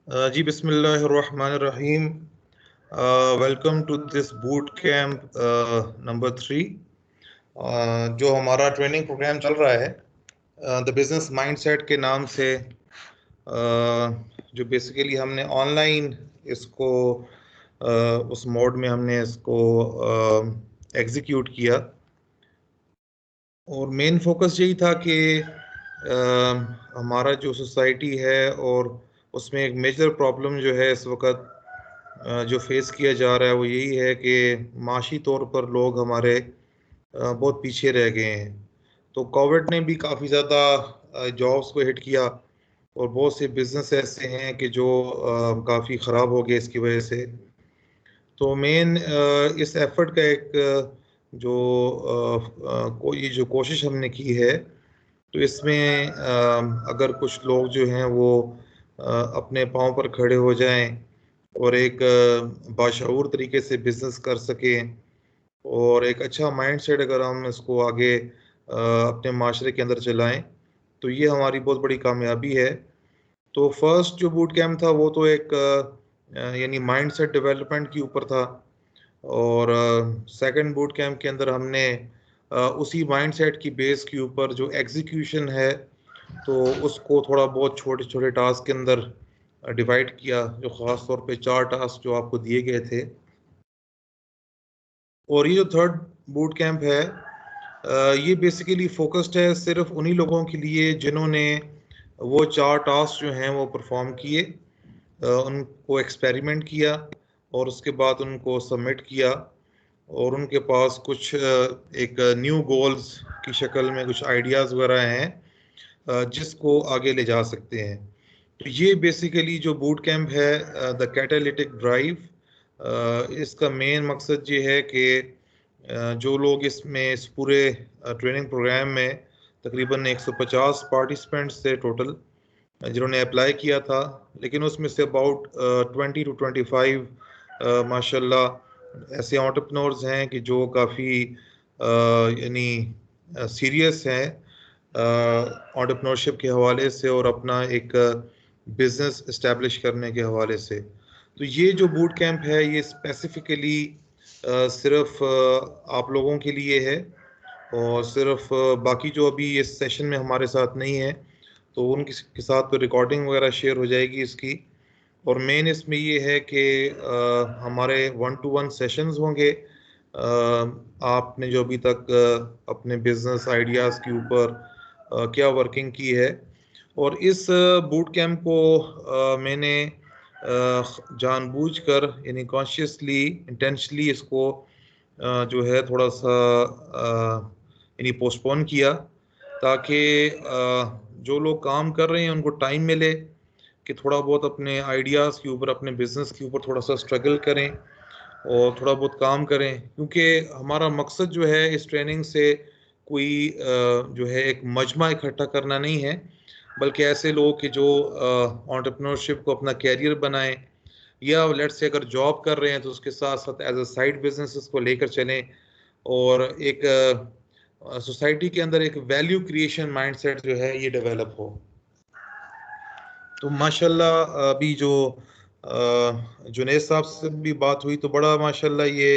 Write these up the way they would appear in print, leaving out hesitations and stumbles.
जी बिस्मिल्लाहिर्रहमानिर्रहीम। Welcome to this boot camp number 3। जो हमारा ट्रेनिंग प्रोग्राम चल रहा है द बिजनेस माइंडसेट के नाम से, जो बेसिकली हमने ऑनलाइन इसको उस मोड में हमने इसको एग्जीक्यूट किया। और मेन फोकस यही था कि हमारा जो सोसाइटी है और उसमें एक मेजर प्रॉब्लम जो है इस वक्त जो फेस किया जा रहा है वो यही है कि माशी तौर पर लोग हमारे बहुत पीछे रह गए हैं। तो कोविड ने भी काफ़ी ज़्यादा जॉब्स को हिट किया और बहुत से बिजनेस ऐसे हैं कि जो काफ़ी ख़राब हो गए इसकी वजह से। तो मेन इस एफर्ट का एक जो ये जो कोशिश हमने की है, तो इसमें अगर कुछ लोग जो हैं वो अपने पाँव पर खड़े हो जाएं और एक बाशऊर तरीके से बिजनेस कर सकें और एक अच्छा माइंडसेट अगर हम इसको आगे अपने माशरे के अंदर चलाएं, तो ये हमारी बहुत बड़ी कामयाबी है। तो फर्स्ट जो बूट कैंप था वो तो एक यानी माइंडसेट डेवलपमेंट के ऊपर था। और सेकंड बूट कैंप के अंदर हमने उसी माइंडसेट की बेस के ऊपर जो एग्जीक्यूशन है, तो उसको थोड़ा बहुत छोटे छोटे टास्क के अंदर डिवाइड किया, जो ख़ास तौर पे 4 टास्क जो आपको दिए गए थे। और ये जो थर्ड बूट कैंप है, ये बेसिकली फोकस्ड है सिर्फ उन्हीं लोगों के लिए जिन्होंने वो 4 टास्क जो हैं वो परफॉर्म किए, उनको एक्सपेरिमेंट किया और उसके बाद उनको सबमिट किया और उनके पास कुछ एक न्यू गोल्स की शक्ल में कुछ आइडियाज़ वगैरह हैं जिसको आगे ले जा सकते हैं। तो ये बेसिकली जो बूट कैंप है द कैटालिटिक ड्राइव, इसका मेन मकसद ये है कि जो लोग इसमें इस पूरे ट्रेनिंग प्रोग्राम में तकरीबन 150 पार्टिसिपेंट्स थे टोटल जिन्होंने अप्लाई किया था, लेकिन उसमें से अबाउट 20 to 25 माशाल्लाह ऐसे एंटरप्रेन्योर्स हैं कि जो काफ़ी यानी सीरियस हैं एंटरप्रेन्योरशिप के हवाले से और अपना एक बिजनेस इस्टेब्लिश करने के हवाले से। तो ये जो बूट कैंप है ये स्पेसिफिकली सिर्फ आप लोगों के लिए है और सिर्फ बाकी जो अभी इस सेशन में हमारे साथ नहीं है तो उनके के साथ तो रिकॉर्डिंग वगैरह शेयर हो जाएगी इसकी। और मेन इसमें ये है कि हमारे 1-to-1 सेशंस होंगे। आपने जो अभी तक अपने बिजनेस आइडियाज़ के ऊपर क्या वर्किंग की है, और इस बूट कैंप को मैंने जानबूझकर यानी कॉन्शियसली इंटेंशनली इसको जो है थोड़ा सा यानी पोस्टपोन किया, ताकि जो लोग काम कर रहे हैं उनको टाइम मिले कि थोड़ा बहुत अपने आइडियाज़ के ऊपर अपने बिजनेस के ऊपर थोड़ा सा स्ट्रगल करें और थोड़ा बहुत काम करें। क्योंकि हमारा मकसद जो है इस ट्रेनिंग से कोई जो है एक मजमा इकट्ठा करना नहीं है, बल्कि ऐसे लोग कि जो एंटरप्रेन्योरशिप को अपना कैरियर बनाएं या लेट्स से अगर जॉब कर रहे हैं तो उसके साथ साथ एज अ साइड बिजनेस को लेकर चलें और एक सोसाइटी के अंदर एक वैल्यू क्रिएशन माइंडसेट जो है ये डेवलप हो। तो माशाल्लाह अभी जो जुनेद साहब से भी बात हुई तो बड़ा माशाल्लाह ये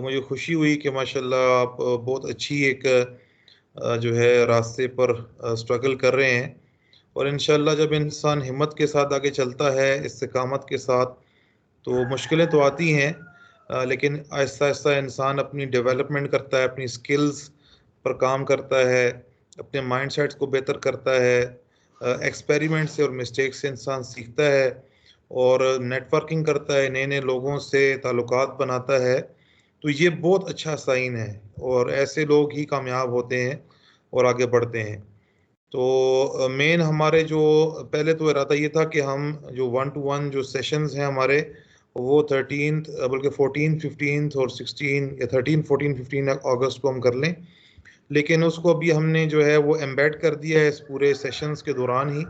मुझे खुशी हुई कि माशाल्लाह आप बहुत अच्छी एक जो है रास्ते पर स्ट्रगल कर रहे हैं। और इंशाल्लाह जब इंसान हिम्मत के साथ आगे चलता है, इस्तिकामत के साथ, तो मुश्किलें तो आती हैं, लेकिन आहिस्ता आहिस्ता इंसान अपनी डेवलपमेंट करता है, अपनी स्किल्स पर काम करता है, अपने माइंडसेट्स को बेहतर करता है, एक्सपेरिमेंट से और मिस्टेक से इंसान सीखता है और नेटवर्किंग करता है, नए नए लोगों से ताल्लुकात बनाता है। तो ये बहुत अच्छा साइन है और ऐसे लोग ही कामयाब होते हैं और आगे बढ़ते हैं। तो मेन हमारे जो पहले तो इरादा ये था कि हम जो 1-to-1 जो सेशंस हैं हमारे, वो 13 बल्कि 14, 15 और 16 या 13, 14, 15 अगस्त को हम कर लें, लेकिन उसको अभी हमने जो है वो एम्बेड कर दिया है इस पूरे सेशंस के दौरान ही।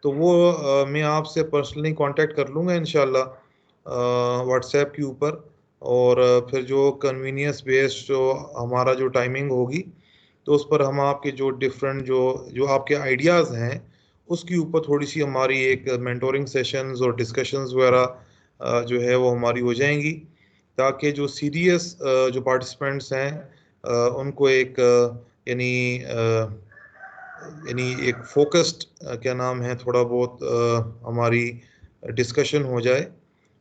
तो वो मैं आपसे पर्सनली कांटेक्ट कर लूँगा इंशाल्लाह व्हाट्सएप के ऊपर, और फिर जो कन्वीनियंस बेस्ड जो हमारा जो टाइमिंग होगी तो उस पर हम आपके जो डिफरेंट जो जो आपके आइडियाज़ हैं उसके ऊपर थोड़ी सी हमारी एक मेंटोरिंग सेशंस और डिस्कशंस वगैरह जो है वो हमारी हो जाएंगी, ताकि जो सीरियस जो पार्टिसिपेंट्स हैं उनको एक यानी यानी एक फोकस्ड क्या नाम है थोड़ा बहुत हमारी डिस्कशन हो जाए,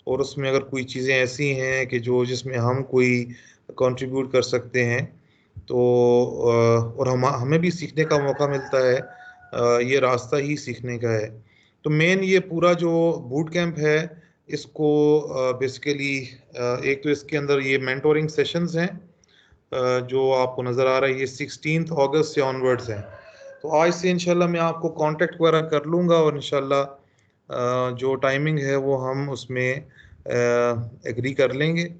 और उसमें अगर कोई चीज़ें ऐसी हैं कि जो जिसमें हम कोई कंट्रीब्यूट कर सकते हैं तो और हमें भी सीखने का मौका मिलता है, ये रास्ता ही सीखने का है। तो मेन ये पूरा जो बूट कैंप है इसको बेसिकली एक तो इसके अंदर ये मेंटोरिंग सेशंस हैं जो आपको नज़र आ रहा है, ये 16 अगस्त से ऑनवर्ड्स हैं। तो आज से इंशाल्लाह मैं आपको कांटेक्ट वगैरह कर लूँगा, और इंशाल्लाह जो टाइमिंग है वो हम उसमें एग्री कर लेंगे,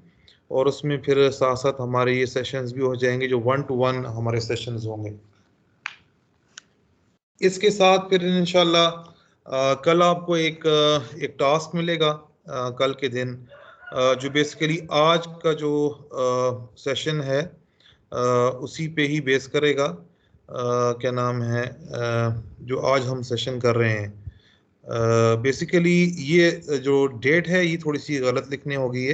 और उसमें फिर साथ साथ हमारे ये सेशंस भी हो जाएंगे जो 1-to-1 हमारे सेशंस होंगे। इसके साथ फिर इंशाल्लाह कल आपको एक टास्क मिलेगा कल के दिन, जो बेसिकली आज का जो सेशन है उसी पे ही बेस करेगा। क्या नाम है जो आज हम सेशन कर रहे हैं, बेसिकली ये जो डेट है ये थोड़ी सी गलत लिखनी होगी,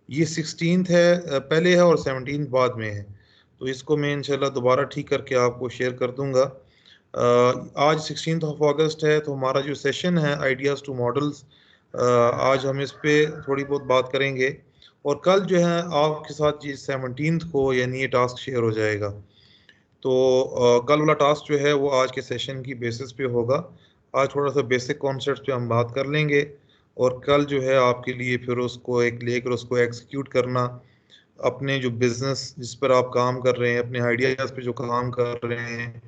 ये 16 है पहले है और 17 बाद में है, तो इसको मैं इंशाल्लाह दोबारा ठीक करके आपको शेयर कर दूंगा। आज 16 अगस्त है, तो हमारा जो सेशन है आइडियाज़ टू मॉडल्स, आज हम इस पे थोड़ी बहुत बात करेंगे, और कल जो है आपके साथ ये 17 को यानी ये टास्क शेयर हो जाएगा। तो कल वाला टास्क जो है वो आज के सेशन की बेसिस पे होगा। आज थोड़ा सा बेसिक कॉन्सेप्ट पे हम बात कर लेंगे, और कल जो है आपके लिए फिर उसको एक लेकर उसको एग्जीक्यूट करना, अपने जो बिजनेस जिस पर आप काम कर रहे हैं, अपने आइडियाज़ पे जो काम कर रहे हैं,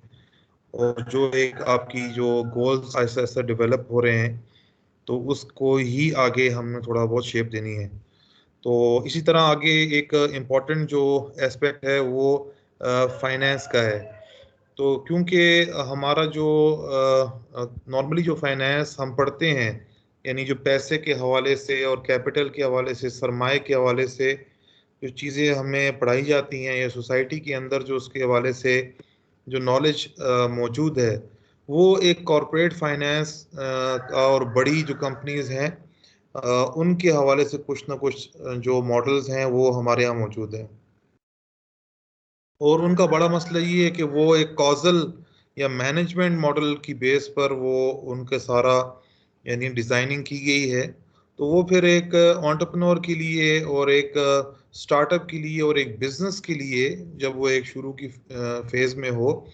और जो एक आपकी जो गोल्स ऐसा ऐसा डेवलप हो रहे हैं, तो उसको ही आगे हमने थोड़ा बहुत शेप देनी है। तो इसी तरह आगे एक इम्पॉर्टेंट जो एस्पेक्ट है वो फाइनेंस का है। तो क्योंकि हमारा जो नॉर्मली जो फाइनेंस हम पढ़ते हैं, यानी जो पैसे के हवाले से और कैपिटल के हवाले से, सरमाए के हवाले से जो चीज़ें हमें पढ़ाई जाती हैं, या सोसाइटी के अंदर जो उसके हवाले से जो नॉलेज मौजूद है, वो एक कॉरपोरेट फाइनेंस और बड़ी जो कंपनीज हैं उनके हवाले से कुछ ना कुछ जो मॉडल्स हैं वो हमारे यहाँ मौजूद हैं, और उनका बड़ा मसला ये है कि वो एक कॉजल या मैनेजमेंट मॉडल की बेस पर वो उनके सारा यानी डिज़ाइनिंग की गई है। तो वो फिर एक एंटरप्रेन्योर के लिए और एक स्टार्टअप के लिए और एक बिजनेस के लिए, जब वो एक शुरू की फेज़ में हो,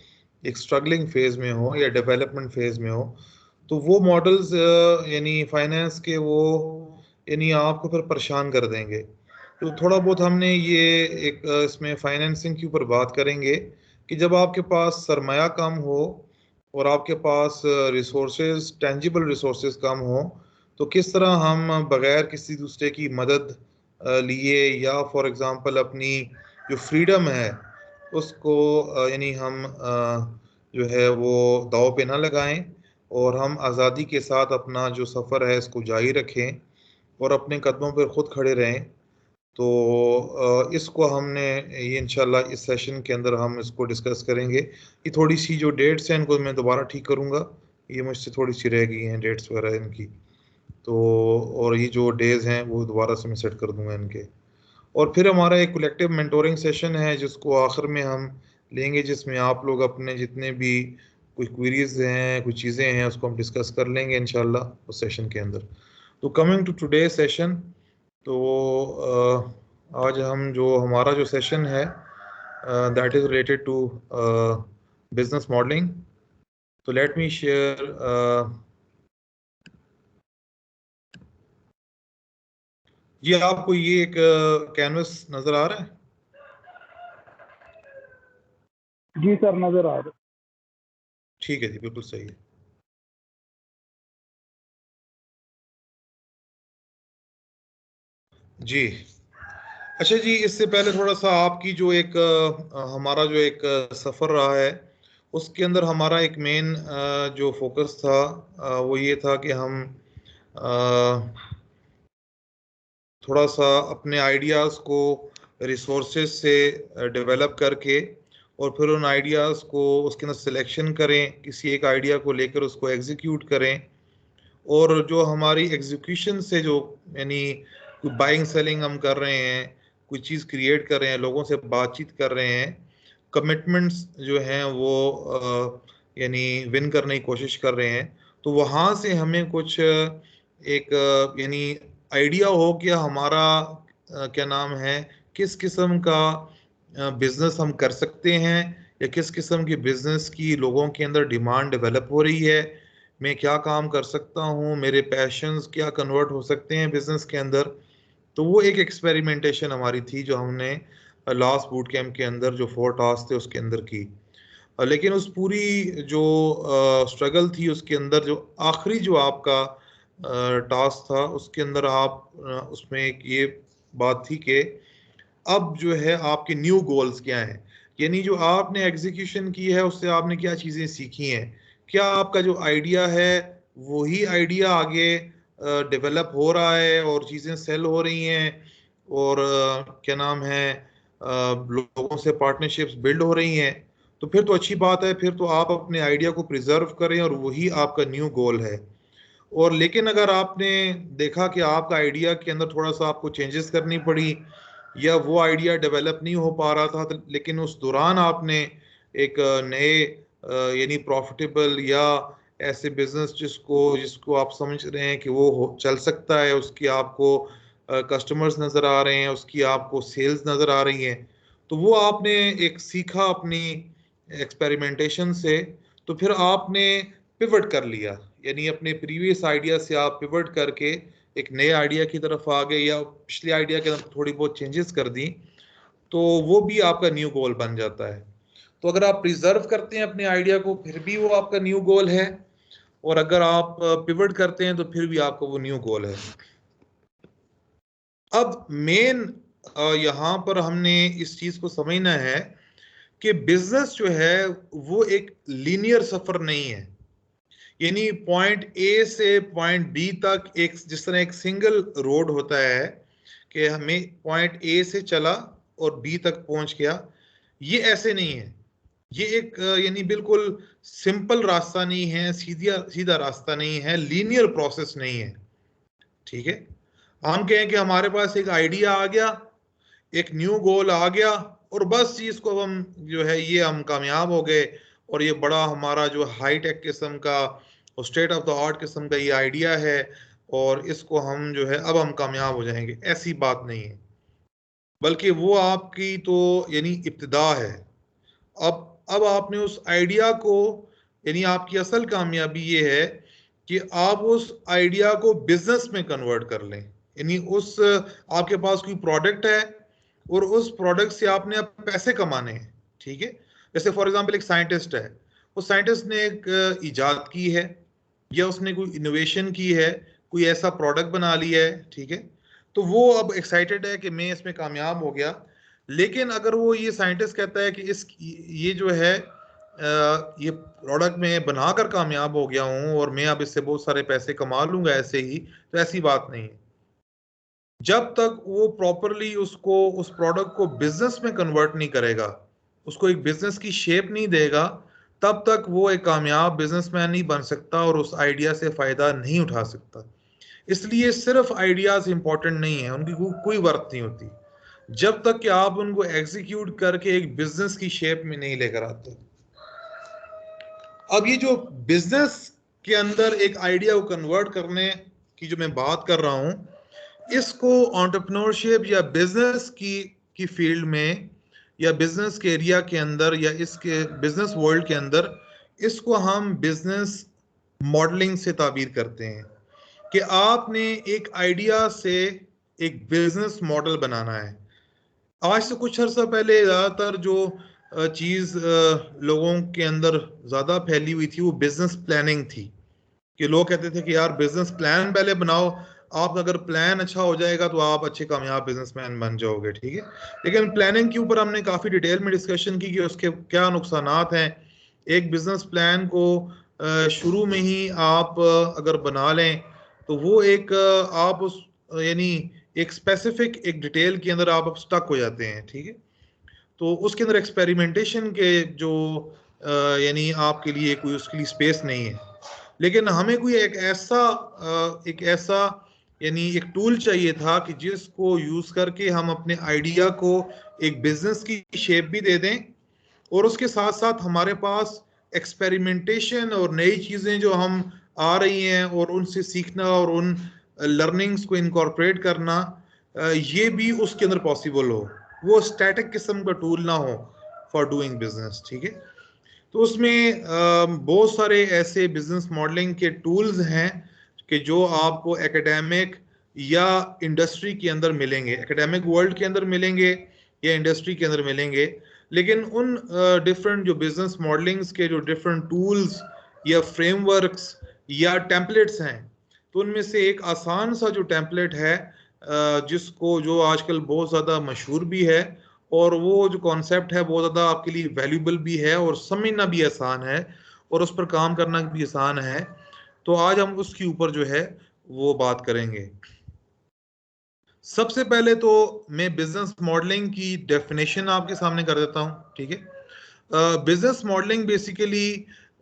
एक स्ट्रगलिंग फेज़ में हो या डेवलपमेंट फेज़ में हो, तो वो मॉडल्स यानी फाइनेंस के वो यानी आपको फिर परेशान कर देंगे। तो थोड़ा बहुत हमने ये एक इसमें फाइनेंसिंग के ऊपर बात करेंगे कि जब आपके पास सरमाया कम हो और आपके पास रिसोर्सेज टेंजिबल रिसोर्सेज कम हो, तो किस तरह हम बगैर किसी दूसरे की मदद लिए या फॉर एग्जांपल अपनी जो फ्रीडम है उसको यानी हम जो है वो दांव पे ना लगाएं, और हम आज़ादी के साथ अपना जो सफ़र है इसको जारी रखें और अपने कदमों पर खुद खड़े रहें। तो इसको हमने ये इंशाल्लाह इस सेशन के अंदर हम इसको डिस्कस करेंगे। ये थोड़ी सी जो डेट्स हैं इनको मैं दोबारा ठीक करूँगा, ये मुझसे थोड़ी सी रह गई हैं डेट्स वगैरह इनकी, तो और ये जो डेज़ हैं वो दोबारा से मैं सेट कर दूंगा इनके। और फिर हमारा एक कलेक्टिव मेंटोरिंग सेशन है जिसको आखिर में हम लेंगे, जिसमें आप लोग अपने जितने भी कुछ क्वेरीज हैं, कुछ चीज़ें हैं, उसको हम डिस्कस कर लेंगे इंशाल्लाह उस सेशन के अंदर। तो कमिंग टू टुडे सेशन, तो आज हम जो हमारा जो सेशन है that is related to business modeling. तो लेट मी शेयर, जी आपको ये एक कैनवस नज़र आ रहा है? जी सर नज़र आ रहा है। ठीक है जी, बिल्कुल सही है। जी अच्छा जी, इससे पहले थोड़ा सा आपकी जो एक हमारा जो एक सफ़र रहा है उसके अंदर हमारा एक मेन जो फोकस था वो ये था कि हम थोड़ा सा अपने आइडियाज़ को रिसोर्सेज से डेवलप करके और फिर उन आइडियाज़ को उसके अंदर सिलेक्शन करें, किसी एक आइडिया को लेकर उसको एग्जीक्यूट करें, और जो हमारी एग्जीक्यूशन से जो यानी कोई बाइंग सेलिंग हम कर रहे हैं, कोई चीज़ क्रिएट कर रहे हैं, लोगों से बातचीत कर रहे हैं, कमिटमेंट्स जो हैं वो यानी विन करने की कोशिश कर रहे हैं, तो वहाँ से हमें कुछ एक यानी आइडिया हो कि हमारा क्या नाम है, किस किस्म का बिजनेस हम कर सकते हैं, या किस किस्म की बिजनेस की लोगों के अंदर डिमांड डेवलप हो रही है, मैं क्या काम कर सकता हूँ, मेरे पैशंस क्या कन्वर्ट हो सकते हैं बिजनेस के अंदर। तो वो एक एक्सपेरिमेंटेशन हमारी थी जो हमने लास्ट बूट कैंप के अंदर जो 4 टास्क थे उसके अंदर की। लेकिन उस पूरी जो स्ट्रगल थी उसके अंदर जो आखिरी जो आपका टास्क था उसके अंदर आप उसमें एक ये बात थी कि अब जो है आपके न्यू गोल्स क्या हैं, यानी जो आपने एग्जीक्यूशन की है उससे आपने क्या चीज़ें सीखी हैं, क्या आपका जो आइडिया है वही आइडिया आगे डेवलप हो रहा है और चीज़ें सेल हो रही हैं, और क्या नाम है लोगों से पार्टनरशिप्स बिल्ड हो रही हैं, तो फिर तो अच्छी बात है, फिर तो आप अपने आइडिया को प्रिजर्व करें और वही आपका न्यू गोल है। और लेकिन अगर आपने देखा कि आपका आइडिया के अंदर थोड़ा सा आपको चेंजेस करनी पड़ी, या वो आइडिया डेवलप नहीं हो पा रहा था, लेकिन उस दौरान आपने एक नए यानी प्रॉफिटेबल या ऐसे बिजनेस जिसको जिसको आप समझ रहे हैं कि वो चल सकता है, उसकी आपको कस्टमर्स नज़र आ रहे हैं, उसकी आपको सेल्स नज़र आ रही हैं, तो वो आपने एक सीखा अपनी एक्सपेरिमेंटेशन से, तो फिर आपने पिवट कर लिया, यानी अपने प्रीवियस आइडिया से आप पिवट करके एक नए आइडिया की तरफ आ गए, या पिछले आइडिया के अंदर थोड़ी बहुत चेंजेस कर दी, तो वो भी आपका न्यू गोल बन जाता है। तो अगर आप प्रिजर्व करते हैं अपने आइडिया को फिर भी वो आपका न्यू गोल है, और अगर आप पिवट करते हैं तो फिर भी आपका वो न्यू गोल है। अब मेन यहाँ पर हमने इस चीज को समझना है कि बिजनेस जो है वो एक लीनियर सफर नहीं है, यानी पॉइंट ए से पॉइंट बी तक एक जिस तरह एक सिंगल रोड होता है कि हमें पॉइंट ए से चला और बी तक पहुंच गया, ये ऐसे नहीं है। ये एक यानी बिल्कुल सिंपल रास्ता नहीं है, सीधा सीधा रास्ता नहीं है, लीनियर प्रोसेस नहीं है। ठीक है, हम कहें कि हमारे पास एक आइडिया आ गया, एक न्यू गोल आ गया, और बस इसको हम जो है ये हम कामयाब हो गए, और ये बड़ा हमारा जो हाई टेक किस्म का और स्टेट ऑफ द आर्ट किस्म का ये आइडिया है, और इसको हम जो है अब हम कामयाब हो जाएंगे, ऐसी बात नहीं है। बल्कि वो आपकी तो यानी इब्तिदा है। अब आपने उस आइडिया को, यानी आपकी असल कामयाबी ये है कि आप उस आइडिया को बिजनेस में कन्वर्ट कर लें, यानी उस आपके पास कोई प्रोडक्ट है और उस प्रोडक्ट से आपने अब पैसे कमाने हैं। ठीक है, जैसे फॉर एग्जांपल एक साइंटिस्ट है, उस साइंटिस्ट ने एक इजाद की है, या उसने कोई इनोवेशन की है, कोई ऐसा प्रोडक्ट बना लिया है, ठीक है, तो वो अब एक्साइटेड है कि मैं इसमें कामयाब हो गया। लेकिन अगर वो ये साइंटिस्ट कहता है कि इस ये जो है ये प्रोडक्ट मैं बनाकर कामयाब हो गया हूँ और मैं अब इससे बहुत सारे पैसे कमा लूंगा ऐसे ही, तो ऐसी बात नहीं है। जब तक वो प्रॉपरली उसको उस प्रोडक्ट को बिजनेस में कन्वर्ट नहीं करेगा, उसको एक बिजनेस की शेप नहीं देगा, तब तक वो एक कामयाब बिजनेसमैन नहीं बन सकता और उस आइडिया से फायदा नहीं उठा सकता। इसलिए सिर्फ आइडियाज इंपॉर्टेंट नहीं है, उनकी कोई वर्थ नहीं होती जब तक कि आप उनको एग्जीक्यूट करके एक बिजनेस की शेप में नहीं लेकर आते। अब ये जो बिजनेस के अंदर एक आइडिया को कन्वर्ट करने की जो मैं बात कर रहा हूं, इसको एंटरप्रेन्योरशिप या बिजनेस की फील्ड में या बिजनेस के एरिया के अंदर या इसके बिजनेस वर्ल्ड के अंदर इसको हम बिजनेस मॉडलिंग से ताबीर करते हैं कि आपने एक आइडिया से एक बिजनेस मॉडल बनाना है। आज से कुछ अर्सा पहले ज़्यादातर जो चीज़ लोगों के अंदर ज़्यादा फैली हुई थी वो बिजनेस प्लानिंग थी, कि लोग कहते थे कि यार बिजनेस प्लान पहले बनाओ, आप अगर प्लान अच्छा हो जाएगा तो आप अच्छे कामयाब बिजनेसमैन बन जाओगे। ठीक है, लेकिन प्लानिंग के ऊपर हमने काफ़ी डिटेल में डिस्कशन की कि उसके क्या नुकसानात हैं। एक बिजनेस प्लान को शुरू में ही आप अगर बना लें तो वो एक आप उस यानी एक स्पेसिफिक एक डिटेल के अंदर आप स्टक हो जाते हैं। ठीक है, तो उसके अंदर एक्सपेरिमेंटेशन के जो यानी आपके लिए कोई उसके लिए स्पेस नहीं है। लेकिन हमें कोई एक ऐसा यानी एक टूल चाहिए था कि जिसको यूज करके हम अपने आइडिया को एक बिजनेस की शेप भी दे दें और उसके साथ साथ हमारे पास एक्सपेरिमेंटेशन और नई चीजें जो हम आ रही हैं और उनसे सीखना और उन लर्निंग्स को इनकॉर्पोरेट करना ये भी उसके अंदर पॉसिबल हो, वो स्टैटिक किस्म का टूल ना हो फॉर डूइंग बिजनेस। ठीक है, तो उसमें बहुत सारे ऐसे बिजनेस मॉडलिंग के टूल्स हैं कि जो आपको एकेडमिक या इंडस्ट्री के अंदर मिलेंगे, एकेडमिक वर्ल्ड के अंदर मिलेंगे या इंडस्ट्री के अंदर मिलेंगे। लेकिन उन डिफरेंट जो बिजनेस मॉडलिंग्स के जो डिफरेंट टूल्स या फ्रेमवर्क्स या टेम्पलेट्स हैं, तो उनमें से एक आसान सा जो टेम्पलेट है जिसको जो आजकल बहुत ज़्यादा मशहूर भी है और वो जो कॉन्सेप्ट है बहुत ज़्यादा आपके लिए वैल्यूबल भी है और समझना भी आसान है और उस पर काम करना भी आसान है, तो आज हम उसके ऊपर जो है वो बात करेंगे। सबसे पहले तो मैं बिजनेस मॉडलिंग की डेफिनेशन आपके सामने कर देता हूं। ठीक है, बिजनेस मॉडलिंग बेसिकली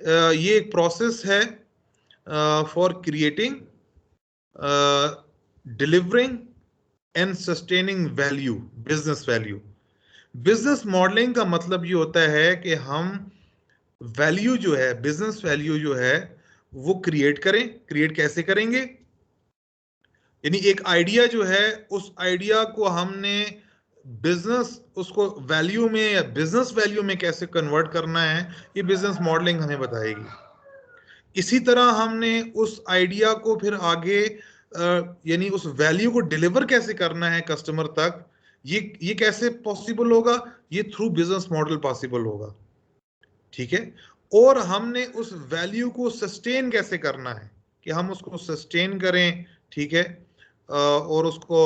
ये एक प्रोसेस है for creating, delivering and sustaining value, business value. Business modelling का मतलब ये होता है कि हम वैल्यू जो है, बिजनेस वैल्यू जो है वो क्रिएट करें। क्रिएट कैसे करेंगे? यानी एक आइडिया जो है, उस आइडिया को हमने बिजनेस उसको वैल्यू में या बिजनेस वैल्यू में कैसे कन्वर्ट करना है, ये बिजनेस मॉडलिंग हमें बताएगी। इसी तरह हमने उस आइडिया को फिर आगे यानी उस वैल्यू को डिलीवर कैसे करना है कस्टमर तक, ये कैसे पॉसिबल होगा? ये थ्रू बिजनेस मॉडल पॉसिबल होगा। ठीक है, और हमने उस वैल्यू को सस्टेन कैसे करना है कि हम उसको सस्टेन करें। ठीक है, और उसको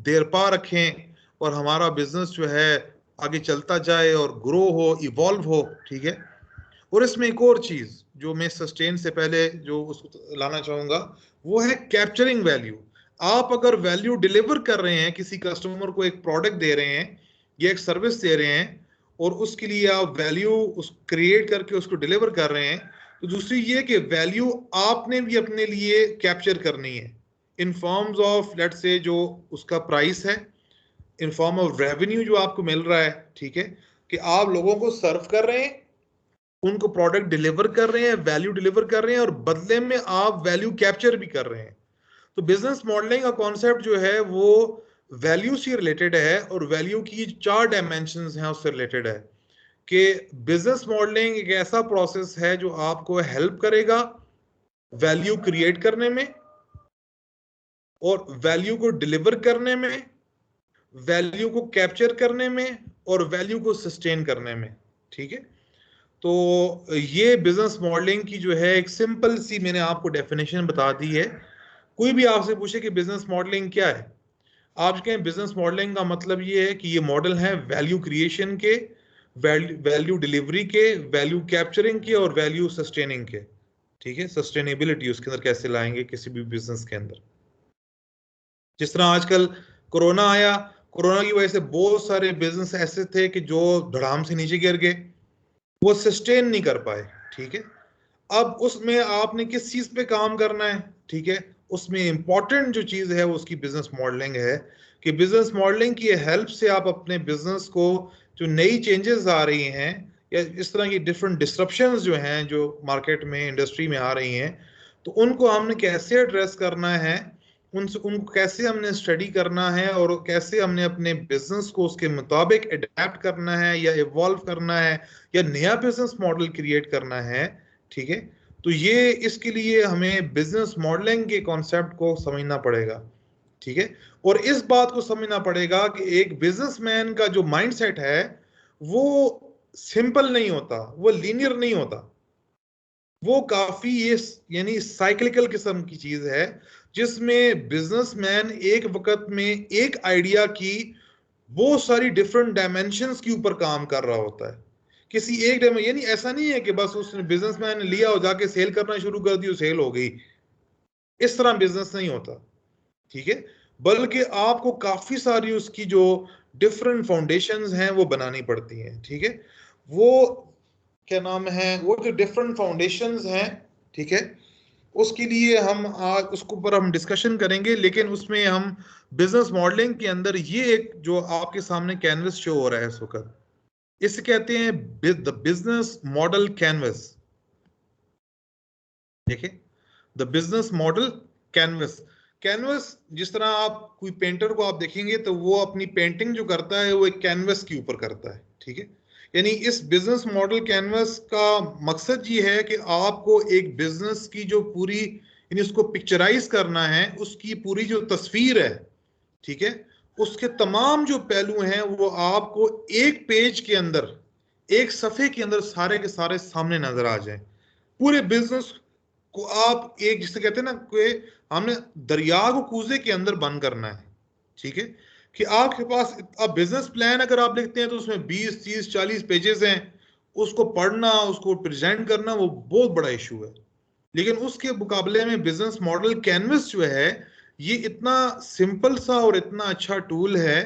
देर पा रखें और हमारा बिजनेस जो है आगे चलता जाए और ग्रो हो, इवॉल्व हो। ठीक है, और इसमें एक और चीज जो मैं सस्टेन से पहले जो उसको लाना चाहूंगा वो है कैप्चरिंग वैल्यू। आप अगर वैल्यू डिलीवर कर रहे हैं, किसी कस्टमर को एक प्रोडक्ट दे रहे हैं या एक सर्विस दे रहे हैं और उसके लिए आप वैल्यू उस क्रिएट करके उसको डिलीवर कर रहे हैं, तो दूसरी ये कि वैल्यू आपने भी अपने लिए कैप्चर करनी है इन फॉर्म्स ऑफ लेट से जो उसका प्राइस है, इन फॉर्म ऑफ रेवेन्यू जो आपको मिल रहा है। ठीक है, कि आप लोगों को सर्व कर रहे हैं, उनको प्रोडक्ट डिलीवर कर रहे हैं, वैल्यू डिलीवर कर रहे हैं और बदले में आप वैल्यू कैप्चर भी कर रहे हैं। तो बिजनेस मॉडलिंग का कॉन्सेप्ट जो है वो वैल्यू से रिलेटेड है और वैल्यू की 4 डायमेंशंस हैं उससे रिलेटेड है कि बिजनेस मॉडलिंग एक ऐसा प्रोसेस है जो आपको हेल्प करेगा वैल्यू क्रिएट करने में और वैल्यू को डिलीवर करने में, वैल्यू को कैप्चर करने में और वैल्यू को सस्टेन करने में। ठीक है, तो ये बिजनेस मॉडलिंग की जो है एक सिंपल सी मैंने आपको डेफिनेशन बता दी है। कोई भी आपसे पूछे कि बिजनेस मॉडलिंग क्या है, आप कहें बिजनेस मॉडलिंग का मतलब ये है कि ये मॉडल है वैल्यू क्रिएशन के, वैल्यू डिलीवरी के, वैल्यू कैप्चरिंग के और वैल्यू सस्टेनिंग के। ठीक है, सस्टेनेबिलिटी उसके अंदर कैसे लाएंगे किसी भी बिजनेस के अंदर। जिस तरह आजकल कोरोना आया, कोरोना की वजह से बहुत सारे बिजनेस ऐसे थे कि जो धड़ाम से नीचे गिर गए, वो सस्टेन नहीं कर पाए। ठीक है, अब उसमें आपने किस चीज पे काम करना है? ठीक है, उसमें इंपॉर्टेंट जो चीज है वो उसकी बिजनेस मॉडलिंग है कि बिजनेस मॉडलिंग की हेल्प से आप अपने बिजनेस को जो नई चेंजेस आ रही हैं या इस तरह की डिफरेंट डिस्ट्रप्शंस जो हैं जो मार्केट में इंडस्ट्री में आ रही हैं, तो उनको हमने कैसे एड्रेस करना है, उनको कैसे हमने स्टडी करना है और कैसे हमने अपने बिजनेस को उसके मुताबिक अडेप्ट करना है या इवॉल्व करना है या नया बिजनेस मॉडल क्रिएट करना है। ठीक है, तो ये इसके लिए हमें बिजनेस मॉडलिंग के कॉन्सेप्ट को समझना पड़ेगा। ठीक है, और इस बात को समझना पड़ेगा कि एक बिजनेसमैन का जो माइंडसेट है वो सिंपल नहीं होता, वो लीनियर नहीं होता, वो काफी ये यानी साइक्लिकल किस्म की चीज है जिसमें बिजनेसमैन एक वक्त में एक आइडिया की बहुत सारी डिफरेंट डायमेंशंस के ऊपर काम कर रहा होता है। किसी एक डायमेंशन यानी ऐसा नहीं है कि बस उसने बिजनेसमैन ने लिया और जाके सेल करना शुरू कर दी, सेल हो गई, इस तरह बिजनेस नहीं होता। ठीक है, बल्कि आपको काफी सारी उसकी जो डिफरेंट फाउंडेशंस हैं वो बनानी पड़ती हैं, ठीक है। वो क्या नाम है, वो जो डिफरेंट फाउंडेशंस हैं, ठीक है, उसके लिए हम आज उसके ऊपर हम डिस्कशन करेंगे, लेकिन उसमें हम बिजनेस मॉडलिंग के अंदर ये एक जो आपके सामने कैनवस शो हो रहा है इस वक्त, इसे कहते हैं द बिजनेस मॉडल कैनवस। देखिए, the business model canvas. Canvas जिस तरह आप कोई पेंटर को आप देखेंगे तो वो अपनी पेंटिंग जो करता है वो एक कैनवस के ऊपर करता है, ठीक है। यानी इस बिजनेस मॉडल कैनवस का मकसद ये है कि आपको एक बिजनेस की जो पूरी, यानी उसको पिक्चराइज करना है, उसकी पूरी जो तस्वीर है, ठीक है, उसके तमाम जो पहलू हैं वो आपको एक पेज के अंदर, एक सफे के अंदर सारे के सारे सामने नजर आ जाए। पूरे बिजनेस को आप एक, जिसे कहते हैं ना कि हमने दरिया को कूजे के अंदर बंद करना है, ठीक है, कि आपके पास अब बिजनेस प्लान अगर आप लिखते हैं तो उसमें 20 30 40 पेजेस हैं, उसको पढ़ना, उसको प्रेजेंट करना वो बहुत बड़ा इशू है। लेकिन उसके मुकाबले में बिजनेस मॉडल कैनवस जो है ये इतना सिंपल सा और इतना अच्छा टूल है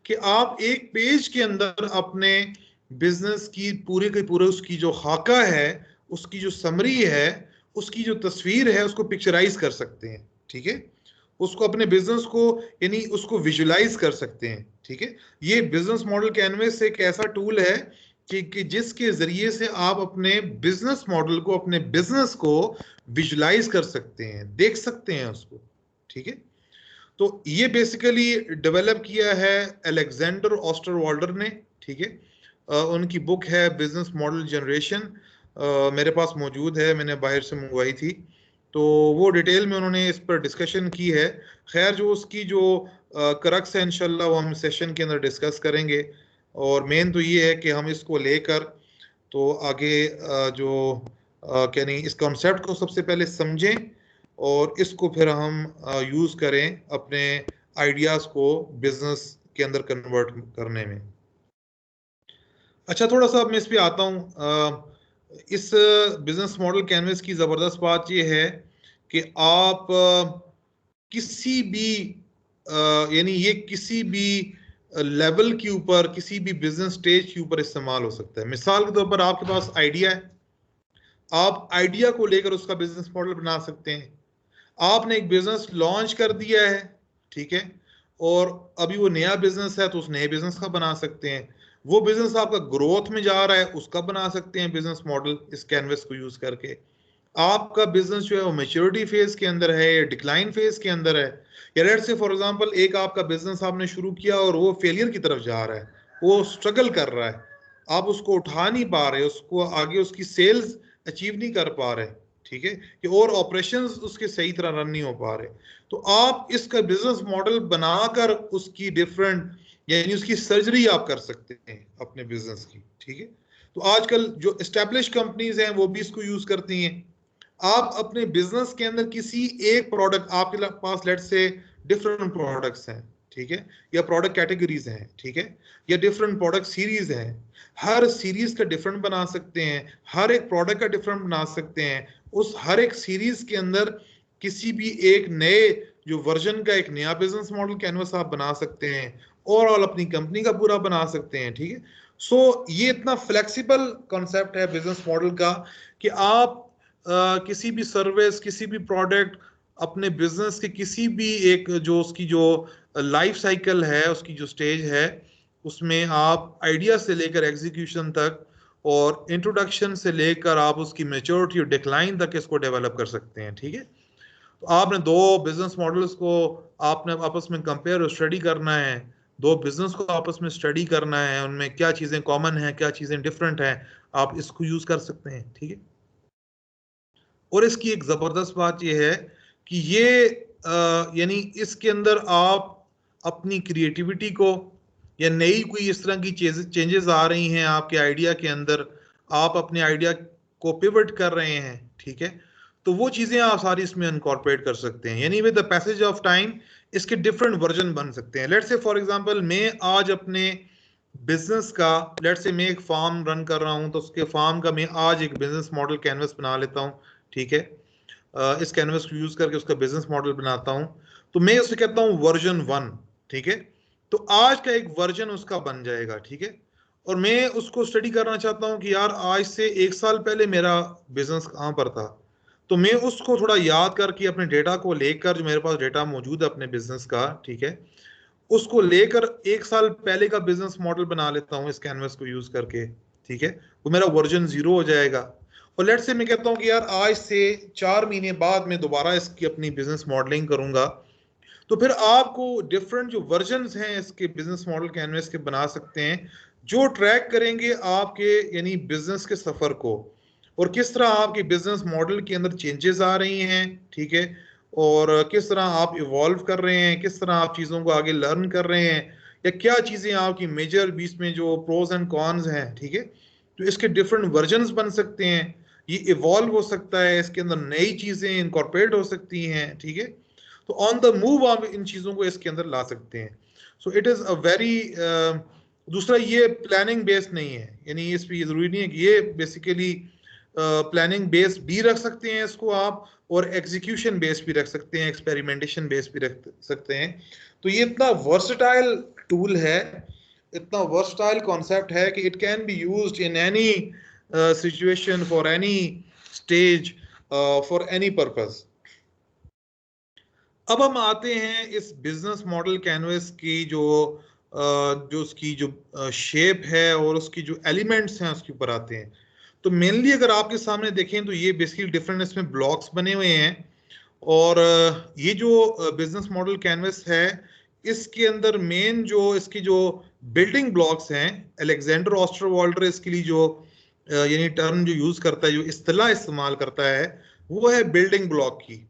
कि आप एक पेज के अंदर अपने बिजनेस की पूरे के पूरे उसकी जो खाका है, उसकी जो समरी है, उसकी जो तस्वीर है, उसको पिक्चराइज कर सकते हैं, ठीक है। उसको अपने बिजनेस को, यानी उसको विजुलाइज कर सकते हैं, ठीक है। ये बिजनेस मॉडल कैनवस एक ऐसा टूल है कि जिसके जरिए से आप अपने बिजनेस मॉडल को, अपने बिजनेस को विजुलाइज कर सकते हैं, देख सकते हैं उसको, ठीक है। तो ये बेसिकली डेवलप किया है अलेक्जेंडर ऑस्टरवाल्डर ने, ठीक है। उनकी बुक है बिजनेस मॉडल जनरेशन, मेरे पास मौजूद है, मैंने बाहर से मंगवाई थी। तो वो डिटेल में उन्होंने इस पर डिस्कशन की है। खैर जो उसकी जो करक्स है इंशाल्लाह वो हम सेशन के अंदर डिस्कस करेंगे। और मेन तो ये है कि हम इसको लेकर तो आगे जो क्या नहीं, इस कॉन्सेप्ट को सबसे पहले समझें और इसको फिर हम यूज करें अपने आइडियाज को बिजनेस के अंदर कन्वर्ट करने में। अच्छा, थोड़ा सा मैं इस पे आता हूँ। इस बिजनेस मॉडल कैनवस की जबरदस्त बात यह है कि आप किसी भी यानी ये किसी भी लेवल के ऊपर, किसी भी बिजनेस स्टेज के ऊपर इस्तेमाल हो सकता है। मिसाल के तौर पर आपके पास आइडिया है, आप आइडिया को लेकर उसका बिजनेस मॉडल बना सकते हैं। आपने एक बिजनेस लॉन्च कर दिया है, ठीक है, और अभी वो नया बिजनेस है तो उस नए बिजनेस का बना सकते हैं। वो बिजनेस आपका ग्रोथ में जा रहा है, उसका बना सकते हैं बिजनेस मॉडल इस कैनवस को यूज करके। आपका बिजनेस जो है वो मेच्योरिटी फेज के अंदर है या डिक्लाइन फेज के अंदर है, या लेट्स से फॉर एग्जांपल एक आपका बिजनेस आपने शुरू किया और वो फेलियर की तरफ जा रहा है, वो स्ट्रगल कर रहा है, आप उसको उठा नहीं पा रहे, उसको आगे उसकी सेल्स अचीव नहीं कर पा रहे, ठीक है, कि और ऑपरेशंस उसके सही तरह रन नहीं हो पा रहे, तो आप इसका बिजनेस मॉडल बनाकर उसकी डिफरेंट, यानी उसकी सर्जरी आप कर सकते हैं अपने बिजनेस की, ठीक है। तो आजकल जो एस्टेब्लिश कंपनीज हैं वो भी इसको यूज करती हैं। आप अपने बिजनेस के अंदर किसी एक प्रोडक्ट, आपके पास लेट्स से डिफरेंट प्रोडक्ट्स हैं, ठीक है, या प्रोडक्ट कैटेगरीज हैं, ठीक है, या डिफरेंट प्रोडक्ट सीरीज हैं, हर सीरीज का डिफरेंट बना सकते हैं, हर एक प्रोडक्ट का डिफरेंट बना सकते हैं। उस हर एक सीरीज के अंदर किसी भी एक नए जो वर्जन का एक नया बिजनेस मॉडल कैनवस आप बना सकते हैं, ओवरऑल अपनी कंपनी का पूरा बना सकते हैं, ठीक है। सो ये इतना फ्लेक्सिबल कॉन्सेप्ट है बिजनेस मॉडल का कि आप किसी भी सर्विस, किसी भी प्रोडक्ट, अपने बिजनेस के किसी भी एक जो उसकी जो लाइफ साइकिल है, उसकी जो स्टेज है, उसमें आप आइडिया से लेकर एग्जीक्यूशन तक और इंट्रोडक्शन से लेकर आप उसकी मेच्योरिटी और डिक्लाइन तक इसको डेवलप कर सकते हैं, ठीक है। तो आपने दो बिजनेस मॉडल्स को आपने आपस में कंपेयर और स्टडी करना है, दो बिजनेस को आपस में स्टडी करना है, उनमें क्या चीजें कॉमन हैं, क्या चीजें डिफरेंट हैं, आप इसको यूज कर सकते हैं, ठीक है। और इसकी एक जबरदस्त बात यह है कि ये यानी इसके अंदर आप अपनी क्रिएटिविटी को, या नई कोई इस तरह की चेंजेस आ रही हैं आपके आइडिया के अंदर, आप अपने आइडिया को पिवट कर रहे हैं, ठीक है, तो वो चीजें आप सारी इसमें इनकॉर्पोरेट कर सकते हैं। यानी with the passage of time इसके डिफरेंट वर्जन बन सकते हैं। लेट्स से फॉर एग्जांपल मैं आज अपने बिजनेस का, लेट्स से मैं एक फार्म रन कर रहा हूं, तो उसके फार्म का मैं आज एक बिजनेस मॉडल कैनवस बना लेता हूं, ठीक है। इस कैनवस को यूज करके उसका बिजनेस मॉडल बनाता हूं, तो मैं उसे कहता हूं वर्जन 1, ठीक है। तो आज का एक वर्जन उसका बन जाएगा, ठीक है। और मैं उसको स्टडी करना चाहता हूँ कि यार आज से 1 साल पहले मेरा बिजनेस कहाँ पर था, तो मैं उसको थोड़ा याद करके अपने डेटा को लेकर, जो मेरे पास डेटा मौजूद है अपने बिजनेस का, ठीक है, उसको लेकर 1 साल पहले का बिजनेस मॉडल बना लेता हूँ इस कैनवस को यूज करके, ठीक है। वो मेरा वर्जन 0 हो जाएगा। और लेट्स से मैं कहता हूँ कि यार आज से 4 महीने बाद मैं दोबारा इसकी अपनी बिजनेस मॉडलिंग करूंगा, तो फिर आपको डिफरेंट जो वर्जन्स हैं इसके बिजनेस मॉडल कैनवस के बना सकते हैं, जो ट्रैक करेंगे आपके यानी बिजनेस के सफर को, और किस तरह आपके बिजनेस मॉडल के अंदर चेंजेस आ रही हैं, ठीक है, और किस तरह आप इवॉल्व कर रहे हैं, किस तरह आप चीज़ों को आगे लर्न कर रहे हैं, या क्या चीज़ें आपकी मेजर बीच में जो प्रोज एंड कॉन्स हैं, ठीक है। तो इसके डिफरेंट वर्जन्स बन सकते हैं, ये इवॉल्व हो सकता है, इसके अंदर नई चीज़ें इनकॉर्पोरेट हो सकती हैं, ठीक है। तो ऑन द मूव आप इन चीज़ों को इसके अंदर ला सकते हैं। So it is a very, दूसरा ये प्लानिंग बेस्ड नहीं है, यानी इस पर ये ज़रूरी नहीं है कि ये बेसिकली प्लानिंग बेस भी रख सकते हैं इसको आप, और एग्जीक्यूशन बेस भी रख सकते हैं, एक्सपेरिमेंटेशन बेस भी रख सकते हैं। तो ये इतना वर्सटाइल टूल है, इतना वर्सटाइल कॉन्सेप्ट है कि it can be used in any situation, for any stage, for any purpose. अब हम आते हैं इस बिजनेस मॉडल कैनवस की जो उसकी जो शेप है और उसकी जो एलिमेंट्स हैं उसके ऊपर आते हैं। तो मेनली अगर आपके सामने देखें तो ये बेसिकली डिफरेंट इसमें ब्लॉक्स बने हुए हैं, और ये जो बिजनेस मॉडल कैनवस है इसके अंदर मेन जो इसकी जो बिल्डिंग ब्लॉक्स हैं, अलेक्जेंडर ऑस्टरवाल्डर इसके लिए जो यानी टर्म जो यूज करता है, जो इस्तेलाह इस्तेमाल करता है, वो है बिल्डिंग ब्लॉक की।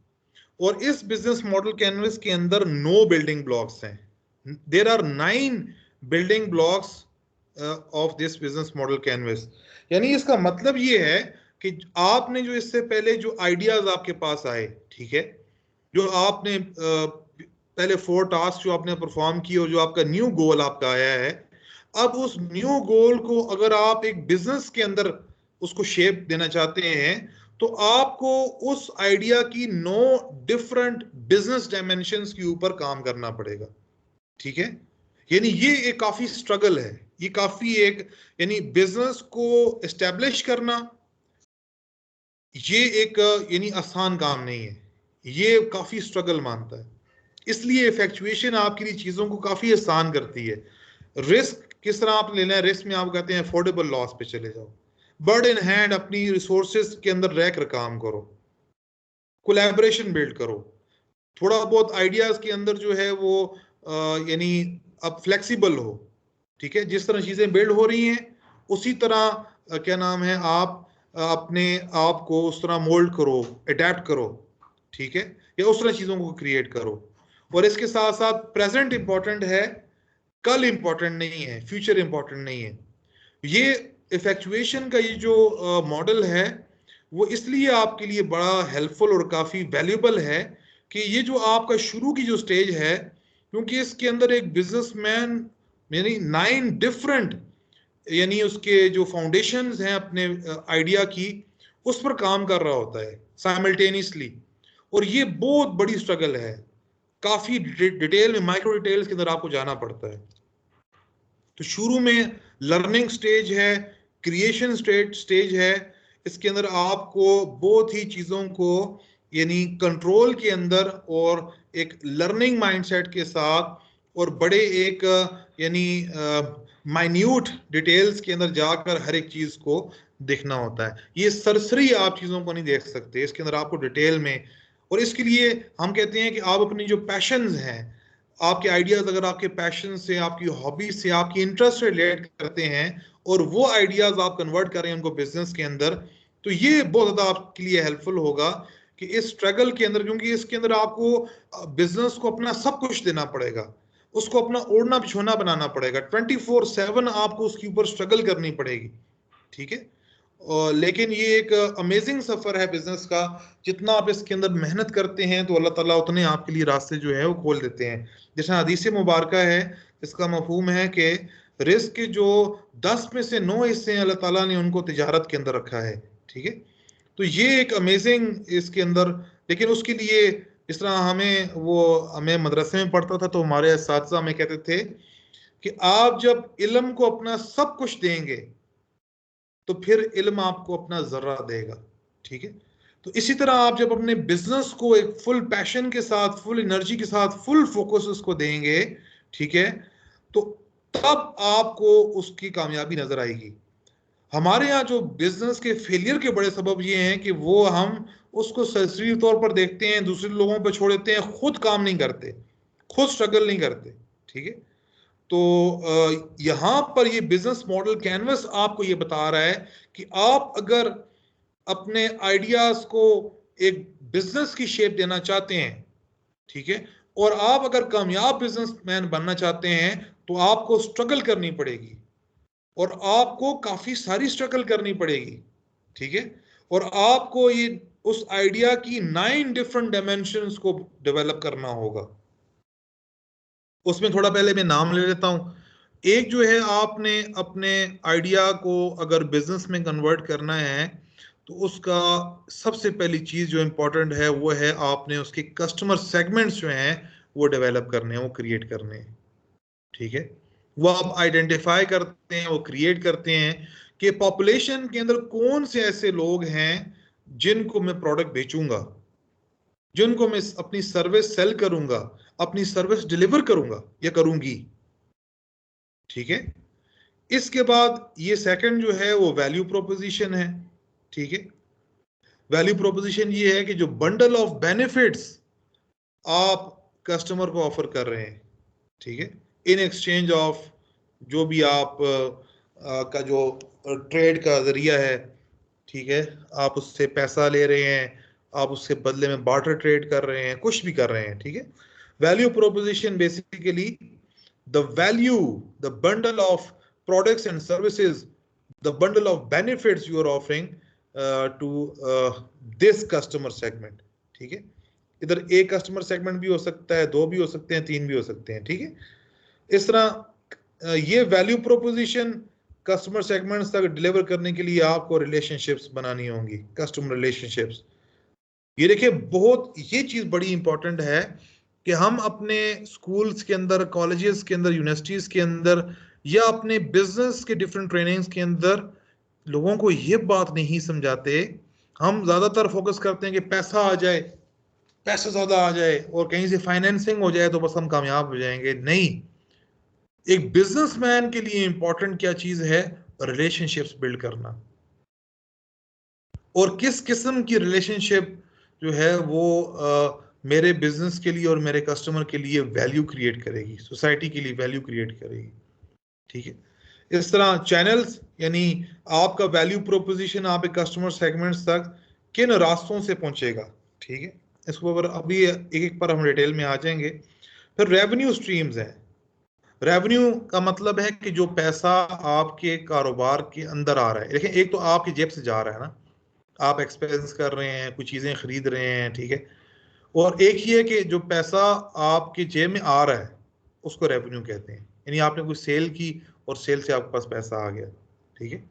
और इस बिजनेस मॉडल कैनवस के अंदर 9 बिल्डिंग ब्लॉक्स हैं। There are 9 building blocks of this business model canvas. यानी इसका मतलब ये है कि आपने जो इससे पहले जो आइडियाज आपके पास आए, ठीक है, जो आपने पहले 4 टास्क जो आपने परफॉर्म किए, और जो आपका न्यू गोल आपका आया है, अब उस न्यू गोल को अगर आप एक बिजनेस के अंदर उसको शेप देना चाहते हैं, तो आपको उस आइडिया की 9 डिफरेंट बिजनेस डायमेंशंस के ऊपर काम करना पड़ेगा, ठीक है। यानी ये एक काफी स्ट्रगल है, ये काफी एक, यानी बिजनेस को एस्टेब्लिश करना ये एक यानी आसान काम नहीं है, ये काफी स्ट्रगल मानता है। इसलिए इफेक्चुएशन आपके लिए चीजों को काफी आसान करती है। रिस्क किस तरह आप लेना है, रिस्क में आप कहते हैं अफोर्डेबल लॉस पे चले जाओ, बर्ड इन हैंड अपनी रिसोर्सेज के अंदर रह कर काम करो, कोलैबोरेशन बिल्ड करो, थोड़ा बहुत आइडियाज के अंदर जो है वो यानी अब फ्लेक्सिबल हो, ठीक है। जिस तरह चीजें बिल्ड हो रही हैं उसी तरह क्या नाम है, आप अपने आप को उस तरह मोल्ड करो, अडेप्ट करो, ठीक है, या उस तरह चीजों को क्रिएट करो। और इसके साथ साथ प्रेजेंट इंपॉर्टेंट है, कल इंपॉर्टेंट नहीं है, फ्यूचर इंपॉर्टेंट नहीं है। ये इफेक्चुएशन का ये जो मॉडल है वो इसलिए आपके लिए बड़ा हेल्पफुल और काफी वैल्यूबल है कि ये जो आपका शुरू की जो स्टेज है, क्योंकि इसके अंदर एक बिजनेसमैन यानी 9 डिफरेंट यानी उसके जो फाउंडेशंस हैं अपने आइडिया की, उस पर काम कर रहा होता है साइमल्टेनियसली। और ये बहुत बड़ी स्ट्रगल है, काफी डिटेल में, माइक्रो डिटेल्स के अंदर आपको जाना पड़ता है। तो शुरू में लर्निंग स्टेज है, क्रिएशन स्टेज है, इसके अंदर आपको बहुत ही चीजों को यानी कंट्रोल के अंदर और एक लर्निंग माइंडसेट के साथ और बड़े एक यानी माइन्यूट डिटेल्स के अंदर जाकर हर एक चीज को देखना होता है। ये सरसरी आप चीजों को नहीं देख सकते, इसके अंदर आपको डिटेल में, और इसके लिए हम कहते हैं कि आप अपनी जो पैशंस हैं, आपके आइडियाज अगर आपके पैशन से, आपकी हॉबी से, आपकी इंटरेस्ट से रिलेट करते हैं और वो आइडियाज आप कन्वर्ट करें उनको बिजनेस के अंदर, तो ये बहुत ज्यादा आपके लिए हेल्पफुल होगा कि इस स्ट्रगल के अंदर, क्योंकि इसके अंदर आपको बिजनेस को अपना सब कुछ देना पड़ेगा, उसको अपना ओढ़ना बिछोना बनाना पड़ेगा, 24/7 आपको उसके ऊपर स्ट्रगल करनी पड़ेगी, ठीक है। लेकिन ये एक अमेजिंग सफर है बिजनेस का, जितना आप इसके अंदर मेहनत करते हैं तो अल्लाह ताला उतने आपके लिए रास्ते जो है वो खोल देते हैं। जैसे हदीस मुबारक है, इसका मफहूम है कि रिस्क के जो 10 में से 9 हिस्से हैं अल्लाह ताला ने उनको तिजारत के अंदर रखा है, ठीक है। तो ये एक अमेजिंग इसके अंदर, लेकिन उसके लिए इस तरह हमें मदरसे में पढ़ता था तो हमारे असातिज़ा हमें कहते थे कि आप जब इल्म को अपना सब कुछ देंगे तो फिर इल्म आपको अपना जर्रा देगा। ठीक है, तो इसी तरह आप जब अपने बिजनेस को एक फुल पैशन के साथ, फुल एनर्जी के साथ, फुल फोकस उसको देंगे, ठीक है, तो तब आपको उसकी कामयाबी नजर आएगी। हमारे यहाँ जो बिजनेस के फेलियर के बड़े सबब ये हैं कि वो हम उसको सरसरी तौर पर देखते हैं, दूसरे लोगों पर छोड़ देते हैं, खुद काम नहीं करते, खुद स्ट्रगल नहीं करते। ठीक है, तो यहां पर ये बिजनेस मॉडल कैनवस आपको ये बता रहा है कि आप अगर अपने आइडियाज को एक बिजनेस की शेप देना चाहते हैं, ठीक है, और आप अगर कामयाब बिजनेसमैन बनना चाहते हैं तो आपको स्ट्रगल करनी पड़ेगी, और आपको काफी सारी स्ट्रगल करनी पड़ेगी। ठीक है, और आपको ये उस आइडिया की 9 डिफरेंट डायमेंशंस को डेवलप करना होगा। उसमें थोड़ा पहले मैं नाम ले लेता हूं। एक जो है, आपने अपने आइडिया को अगर बिजनेस में कन्वर्ट करना है तो उसका सबसे पहली चीज जो इंपॉर्टेंट है वो है आपने उसके कस्टमर सेगमेंट्स जो हैं वो डेवलप करने हैं, वो क्रिएट करने हैं। ठीक है, वो आप आइडेंटिफाई करते हैं, वो क्रिएट करते हैं कि पॉपुलेशन के अंदर कौन से ऐसे लोग हैं जिनको मैं प्रोडक्ट बेचूंगा, जिनको मैं अपनी सर्विस सेल करूंगा, अपनी सर्विस डिलीवर करूंगा या करूंगी। ठीक है, इसके बाद ये सेकंड जो है वो वैल्यू प्रोपोजिशन है। ठीक है, वैल्यू प्रोपोजिशन ये है कि जो बंडल ऑफ बेनिफिट्स आप कस्टमर को ऑफर कर रहे हैं, ठीक है, इन एक्सचेंज ऑफ जो भी आप का जो ट्रेड का जरिया है, ठीक है, आप उससे पैसा ले रहे हैं, आप उससे बदले में बार्टर ट्रेड कर रहे हैं, कुछ भी कर रहे हैं। ठीक है, value proposition basically the value, the bundle of products and services, the bundle of benefits you are offering to this customer segment। ठीक है, इधर एक कस्टमर सेगमेंट भी हो सकता है, 2 भी हो सकते हैं, 3 भी हो सकते हैं। ठीक है, इस तरह ये वैल्यू प्रोपोजिशन कस्टमर सेगमेंट्स तक डिलीवर करने के लिए आपको रिलेशनशिप्स बनानी होंगी, कस्टमर रिलेशनशिप्स। ये देखिए, बहुत ये चीज बड़ी इंपॉर्टेंट है कि हम अपने स्कूल्स के अंदर, कॉलेजेस के अंदर, यूनिवर्सिटीज के अंदर या अपने बिजनेस के डिफरेंट ट्रेनिंग्स के अंदर लोगों को ये बात नहीं समझाते। हम ज्यादातर फोकस करते हैं कि पैसा आ जाए, पैसा ज्यादा आ जाए और कहीं से फाइनेंसिंग हो जाए तो बस हम कामयाब हो जाएंगे। नहीं, एक बिजनेसमैन के लिए इंपॉर्टेंट क्या चीज है? रिलेशनशिप्स बिल्ड करना। और किस किस्म की रिलेशनशिप जो है वो मेरे बिजनेस के लिए और मेरे कस्टमर के लिए वैल्यू क्रिएट करेगी, सोसाइटी के लिए वैल्यू क्रिएट करेगी। ठीक है, इस तरह चैनल्स, यानी आपका वैल्यू प्रोपोजिशन आप एक कस्टमर सेगमेंट्स तक किन रास्तों से पहुंचेगा। ठीक है, इसको पर अभी एक एक पर हम डिटेल में आ जाएंगे। फिर रेवेन्यू स्ट्रीम्स हैं। रेवेन्यू का मतलब है कि जो पैसा आपके कारोबार के अंदर आ रहा है। देखिए, एक तो आपकी जेब से जा रहा है ना, आप एक्सपेंस कर रहे हैं, कुछ चीजें खरीद रहे हैं, ठीक है, और एक ही है कि जो पैसा आपकी जेब में आ रहा है उसको रेवेन्यू कहते हैं, यानी आपने कुछ सेल की और सेल से आपके पास पैसा आ गया। ठीक है,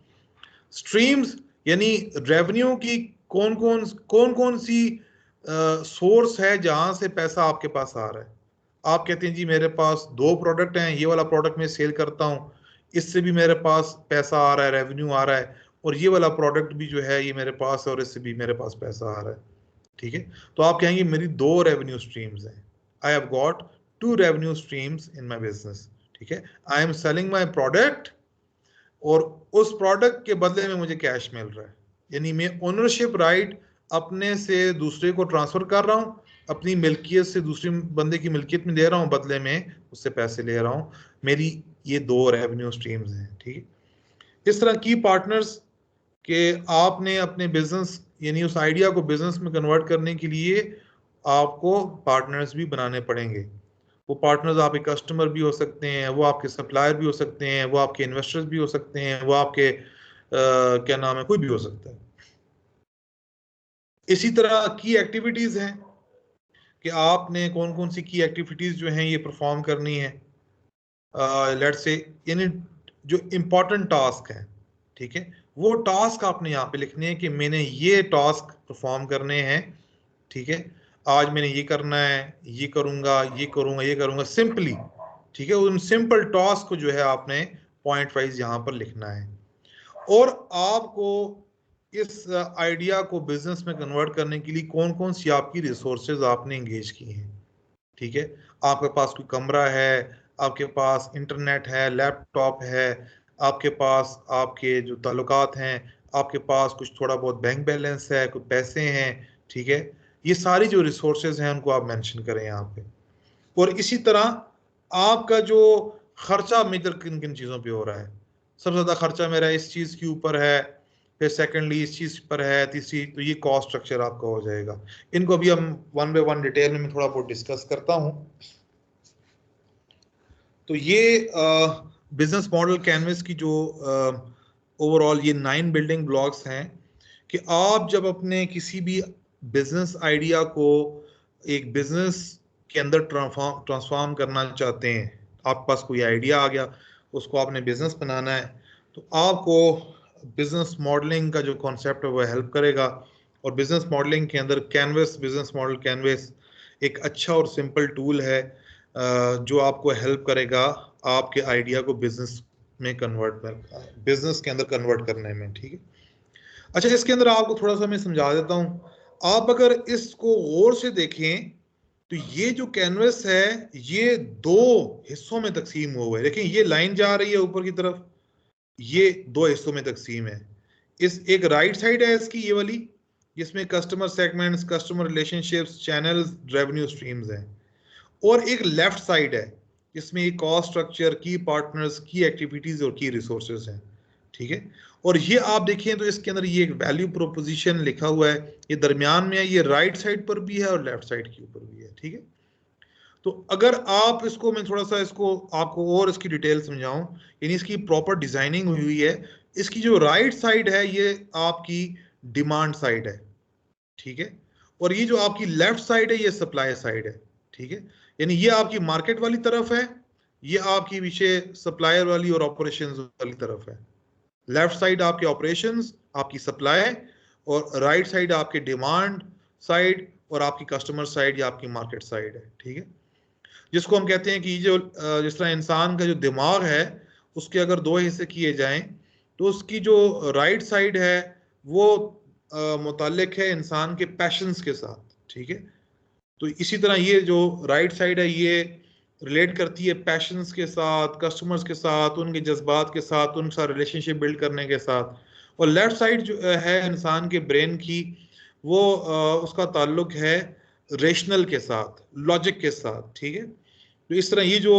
स्ट्रीम्स यानी रेवेन्यू की कौन कौन सी सोर्स है जहां से पैसा आपके पास आ रहा है। आप कहते हैं जी मेरे पास 2 प्रोडक्ट हैं, ये वाला प्रोडक्ट मैं सेल करता हूँ, इससे भी मेरे पास पैसा आ रहा है, रेवेन्यू आ रहा है, और ये वाला प्रोडक्ट भी जो है ये मेरे पास है और इससे भी मेरे पास पैसा आ रहा है। ठीक है, तो आप कहेंगे मेरी 2 रेवेन्यू स्ट्रीम्स हैं। I have got 2 revenue streams in my business. ठीक है, I am selling my product और उस प्रोडक्ट के बदले में मुझे कैश मिल रहा है, यानी मैं ओनरशिप राइट अपने से दूसरे को ट्रांसफर कर रहा हूं, अपनी मिल्कियत से दूसरे बंदे की मिल्कियत में दे रहा हूं, बदले में उससे पैसे ले रहा हूं। मेरी ये 2 रेवेन्यू स्ट्रीम्स हैं। ठीक है, इस तरह की पार्टनर्स के आपने अपने बिजनेस, यानी उस आइडिया को बिजनेस में कन्वर्ट करने के लिए आपको पार्टनर्स भी बनाने पड़ेंगे। वो पार्टनर्स आपके कस्टमर भी हो सकते हैं, वो आपके सप्लायर भी हो सकते हैं, वो आपके इन्वेस्टर्स भी हो सकते हैं, वो आपके क्या नाम है, कोई भी हो सकता है। इसी तरह की एक्टिविटीज हैं कि आपने कौन कौन सी की एक्टिविटीज जो हैं ये परफॉर्म करनी है। लेट्स से, यानी जो इंपॉर्टेंट टास्क है, ठीक है, वो टास्क आपने यहाँ पे लिखने हैं कि मैंने ये टास्क परफॉर्म करने हैं। ठीक है, आज मैंने ये करना है, ये करूंगा, ये करूंगा, ये करूंगा, सिंपली, ठीक है। उन सिंपल टास्क को जो है आपने पॉइंट वाइज यहाँ पर लिखना है। और आपको इस आइडिया को बिजनेस में कन्वर्ट करने के लिए कौन कौन सी आपकी रिसोर्सेज आपने एंगेज की हैं, ठीक है। आपके पास कोई कमरा है, आपके पास इंटरनेट है, लैपटॉप है, आपके पास आपके जो ताल्लुकात हैं, आपके पास कुछ थोड़ा बहुत बैंक बैलेंस है, कुछ पैसे हैं, ठीक है। ये सारी जो रिसोर्सेज हैं उनको आप मेंशन करें यहाँ पे। और इसी तरह आपका जो खर्चा मेजर किन किन चीज़ों पे हो रहा है, सबसे ज़्यादा खर्चा मेरा इस चीज़ के ऊपर है, फिर सेकेंडली इस चीज़ पर है, तीसरी, तो ये कॉस्ट स्ट्रक्चर आपका हो जाएगा। इनको अभी हम वन बाय वन डिटेल में मैं थोड़ा बहुत डिस्कस करता हूँ। तो ये बिजनेस मॉडल कैनवस की जो ओवरऑल ये 9 बिल्डिंग ब्लॉक्स हैं कि आप जब अपने किसी भी बिजनेस आइडिया को एक बिजनेस के अंदर ट्रांसफॉर्म करना चाहते हैं, आपके पास कोई आइडिया आ गया, उसको आपने बिजनेस बनाना है, तो आपको बिजनेस मॉडलिंग का जो कॉन्सेप्ट है वो हेल्प करेगा। और बिजनेस मॉडलिंग के अंदर कैनवस, बिजनेस मॉडल कैनवस एक अच्छा और सिंपल टूल है जो आपको हेल्प करेगा आपके आइडिया को बिजनेस में बिजनेस के अंदर कन्वर्ट करने में, ठीक है। अच्छा, इसके अंदर आपको थोड़ा सा मैं समझा देता हूं। आप अगर इसको गौर से देखें तो ये जो कैनवस है ये 2 हिस्सों में तकसीम हुआ है। देखिए ये लाइन जा रही है ऊपर की तरफ, ये 2 हिस्सों में तकसीम है। इस एक राइट साइड है इसकी, ये वाली, जिसमें customer segments, customer relationships, channels, revenue streams हैं। और एक लेफ्ट साइड है जिसमें ये कॉस्ट स्ट्रक्चर, की पार्टनर्स, की एक्टिविटीज और की रिसोर्सेज हैं, ठीक है। और ये आप देखें तो इसके अंदर ये एक वैल्यू प्रोपोजिशन लिखा हुआ है, ये दरमियान में है, ये राइट साइड पर भी है और लेफ्ट साइड के ऊपर भी है, ठीक है। तो अगर आप इसको, मैं थोड़ा सा इसको आपको और इसकी डिटेल समझाऊं, यानी इसकी प्रॉपर डिजाइनिंग हुई हुई है। इसकी जो राइट साइड है ये आपकी डिमांड साइड है, ठीक है। और ये जो आपकी लेफ्ट साइड है ये सप्लाई साइड है, ठीक है। यानी ये आपकी मार्केट वाली तरफ है, ये आपकी पीछे सप्लायर वाली और ऑपरेशंस वाली तरफ है। लेफ्ट साइड आपके ऑपरेशंस, आपकी सप्लाई, और राइट साइड आपके डिमांड साइड और आपकी कस्टमर साइड या आपकी मार्केट साइड है, ठीक है। जिसको हम कहते हैं कि जो जिस तरह इंसान का जो दिमाग है उसके अगर 2 हिस्से किए जाएं तो उसकी जो राइट साइड है वो मुताल्लिक है इंसान के पैशंस के साथ, ठीक है। तो इसी तरह ये जो राइट साइड है ये रिलेट करती है पैशंस के साथ, कस्टमर्स के साथ, उनके जज्बात के साथ, उनके साथ रिलेशनशिप बिल्ड करने के साथ। और लेफ्ट साइड जो है इंसान के ब्रेन की, वो उसका ताल्लुक है रेशनल के साथ, लॉजिक के साथ, ठीक है। तो इस तरह ये जो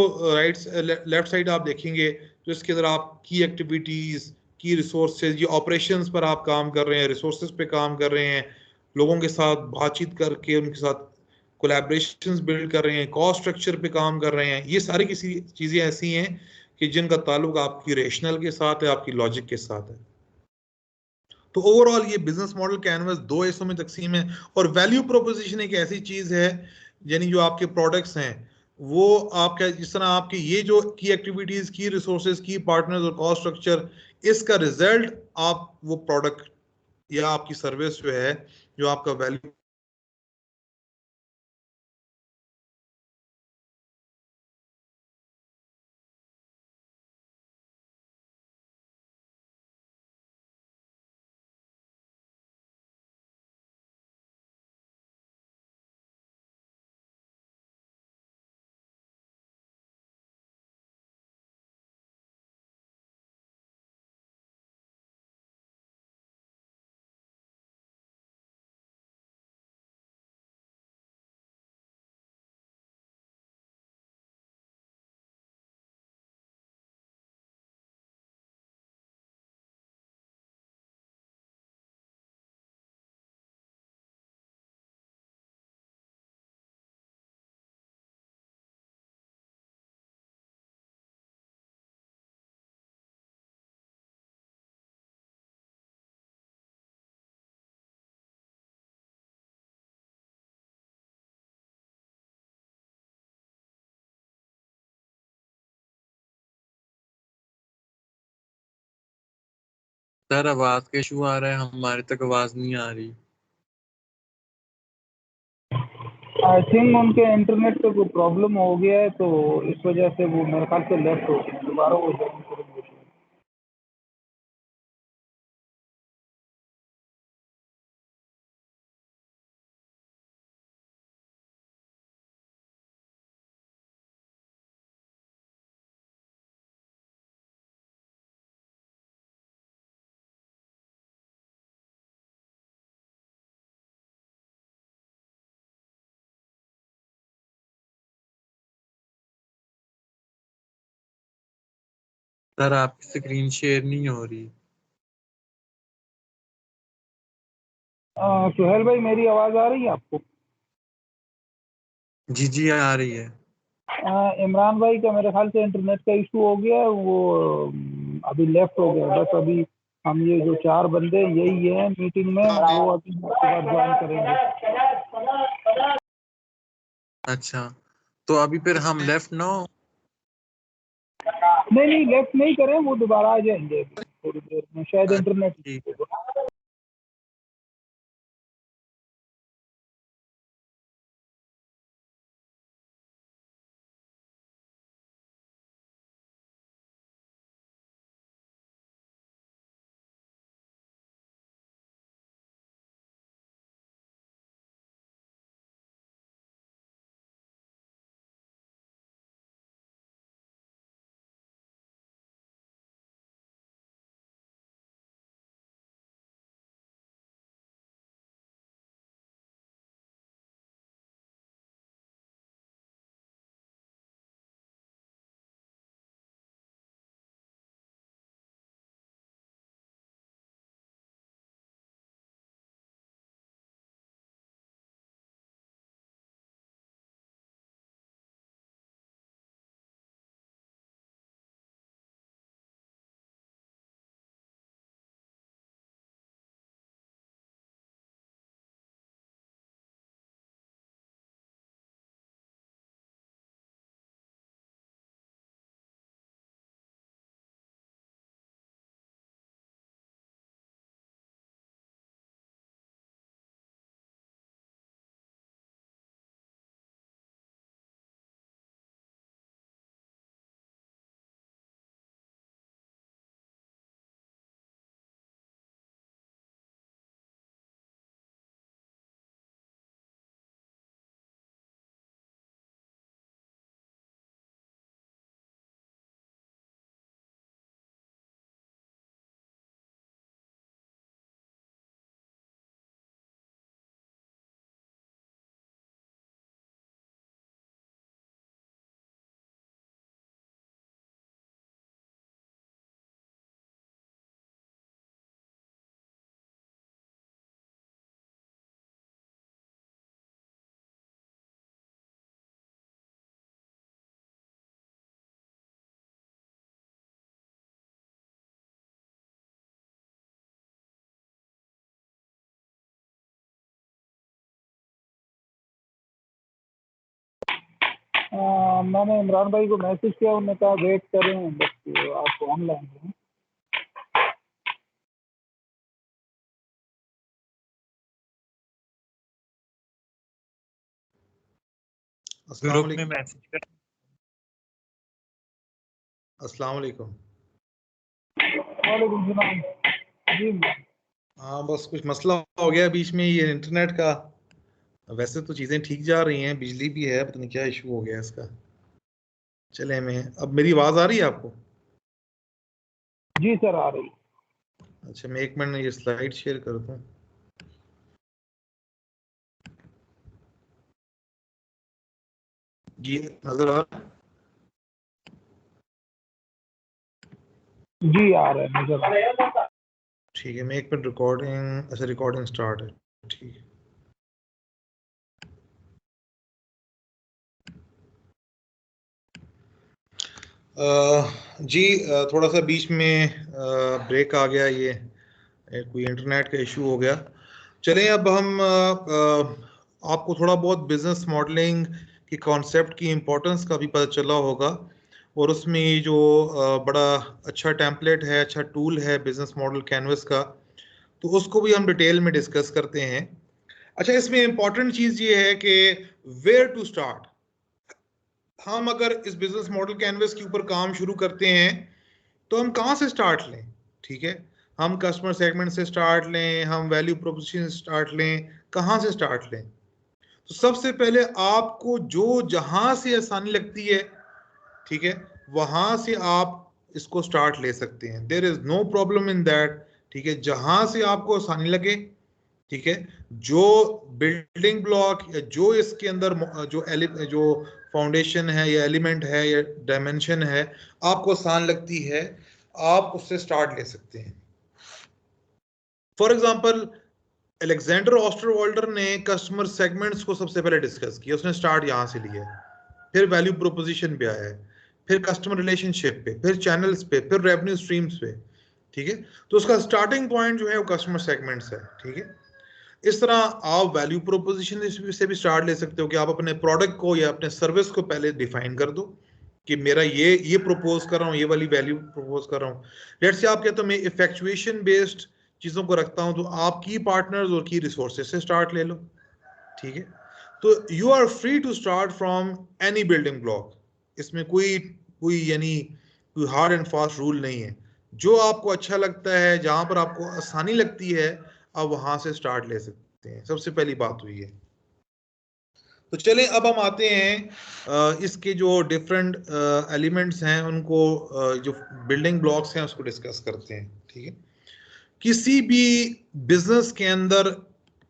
लेफ्ट साइड आप देखेंगे तो इसके अंदर आप की एक्टिविटीज, की रिसोर्सेज, ये ऑपरेशंस पर आप काम कर रहे हैं, रिसोर्सेज पे काम कर रहे हैं, लोगों के साथ बातचीत करके उनके साथ कोलैबोरेशंस बिल्ड कर रहे हैं, कॉस्ट स्ट्रक्चर पे काम कर रहे हैं। ये सारी किसी चीज़ें ऐसी हैं कि जिनका ताल्लुक आपकी रेशनल के साथ है, आपकी लॉजिक के साथ है। तो ओवरऑल ये बिजनेस मॉडल कैनवस 2 हिस्सों में तकसीम है। और वैल्यू प्रोपोजिशन एक ऐसी चीज है, यानी जो आपके प्रोडक्ट्स हैं वो आपका, जिस तरह आपके ये जो की एक्टिविटीज, की रिसोर्सेज, की पार्टनर्स और कॉस्ट स्ट्रक्चर, इसका रिजल्ट आप वो प्रोडक्ट या आपकी सर्विस जो है, जो आपका वैल्यू सर आवाज का इशू आ रहा है, हमारे तक आवाज नहीं आ रही। आई थिंक उनके इंटरनेट पे कोई प्रॉब्लम हो गया है, तो इस वजह से वो मेरे ख्याल से लेफ्ट हो गए। दोबारा वो ज्वाइन करेंगे। सर आपकी स्क्रीन शेयर नहीं हो रही। सुहेल भाई, मेरी आवाज़ आ रही है आपको? जी जी आ रही है। इमरान भाई का मेरे ख्याल से इंटरनेट का इशू हो गया है, वो अभी लेफ्ट हो गया। बस अभी हम ये जो 4 बंदे यही है मीटिंग में, वो अभी ज्वाइन करेंगे। अच्छा, तो अभी फिर हम लेफ्ट नो। नहीं, लेफ्ट नहीं करें, वो दोबारा आ जाएंगे अभी थोड़ी देर में, शायद इंटरनेट। ठीक। मैंने इमरान भाई को मैसेज किया, उन्होंने कहा वेट करें, बस आप ऑनलाइन हैं। अस्सलाम ग्रुप में वालेकुम। मैसेज कर। अस्सलाम वालेकुम। वालेकुम सलाम। जी हाँ, बस कुछ मसला हो गया बीच में ये इंटरनेट का। वैसे तो चीज़ें ठीक जा रही हैं, बिजली भी है, पता नहीं क्या इशू हो गया इसका। चले मैं, अब मेरी आवाज़ आ रही है आपको? जी सर, आ रही। अच्छा, मैं 1 मिनट में ये स्लाइड शेयर करता हूँ। जी, नजर आ रहा है? जी आ रहा है, नजर आ रहा है। ठीक है, मैं 1 मिनट रिकॉर्डिंग, अच्छा रिकॉर्डिंग स्टार्ट है, ठीक है। जी, थोड़ा सा बीच में ब्रेक आ गया, ये कोई इंटरनेट का इशू हो गया। चलें, अब हम आपको थोड़ा बहुत बिजनेस मॉडलिंग की कॉन्सेप्ट की इम्पोर्टेंस का भी पता चला होगा, और उसमें ये जो बड़ा अच्छा टेम्पलेट है, अच्छा टूल है बिजनेस मॉडल कैनवस का, तो उसको भी हम डिटेल में डिस्कस करते हैं। अच्छा, इसमें इंपॉर्टेंट चीज ये है कि वेयर टू स्टार्ट। हम अगर इस बिजनेस मॉडल कैनवस के ऊपर काम शुरू करते हैं तो हम कहाँ से स्टार्ट लें? ठीक है, हम कस्टमर सेगमेंट से स्टार्ट लें, हम वैल्यू प्रोपोजिशन से स्टार्ट लें, कहाँ से स्टार्ट लें? तो सबसे पहले आपको जो जहां से आसानी लगती है, ठीक है, वहां से आप इसको स्टार्ट ले सकते हैं। There is no problem in that. ठीक है, जहां से आपको आसानी लगे, ठीक है, जो बिल्डिंग ब्लॉक या जो इसके अंदर जो फाउंडेशन है या एलिमेंट है या डायमेंशन है आपको आसान लगती है, आप उससे स्टार्ट ले सकते हैं। फॉर एग्जांपल, अलेक्जेंडर ऑस्टरवाल्डर ने कस्टमर सेगमेंट्स को सबसे पहले डिस्कस किया, उसने स्टार्ट यहां से लिया, फिर वैल्यू प्रोपोजिशन पे आया है, फिर कस्टमर रिलेशनशिप पे, फिर चैनल्स पे, फिर रेवेन्यू स्ट्रीम्स पे। ठीक है, तो उसका स्टार्टिंग पॉइंट जो है वो कस्टमर सेगमेंट्स है। ठीक है, इस तरह आप वैल्यू प्रोपोजिशन से भी स्टार्ट ले सकते हो कि आप अपने प्रोडक्ट को या अपने सर्विस को पहले डिफाइन कर दो कि मेरा ये प्रोपोज कर रहा हूँ, ये वाली वैल्यू प्रोपोज कर रहा हूँ। लेट्स से आप कहते हो मैं इफेक्चुएशन बेस्ड चीजों को रखता हूं, तो आप की पार्टनर्स और की रिसोर्सेज से स्टार्ट ले लो। ठीक है, तो you are free to start from any building block. इसमें कोई कोई यानी कोई हार्ड एंड फास्ट रूल नहीं है। जो आपको अच्छा लगता है, जहां पर आपको आसानी लगती है, आप वहां से स्टार्ट ले सकते हैं। सबसे पहली बात हुई है। तो चलें अब हम आते हैं इसके जो डिफरेंट एलिमेंट्स हैं उनको, जो बिल्डिंग ब्लॉक्स हैं उसको डिस्कस करते हैं। ठीक है, किसी भी बिजनेस के अंदर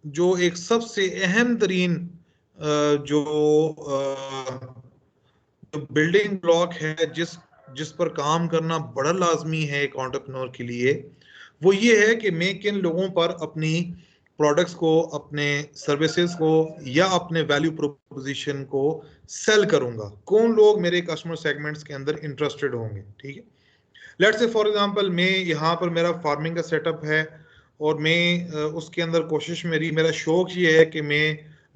जो एक सबसे अहम तरीन जो बिल्डिंग ब्लॉक है, जिस पर काम करना बड़ा लाजमी है एक एंटरप्रेन्योर के लिए, वो ये है कि मैं किन लोगों पर अपनी प्रोडक्ट्स को, अपने सर्विसेज को या अपने वैल्यू प्रोपोजिशन को सेल करूंगा। कौन लोग मेरे कस्टमर सेगमेंट्स के अंदर इंटरेस्टेड होंगे। ठीक है, लेट्स से फॉर एग्जांपल मैं यहाँ पर मेरा फार्मिंग का सेटअप है और मैं उसके अंदर कोशिश मेरा शौक ये है कि मैं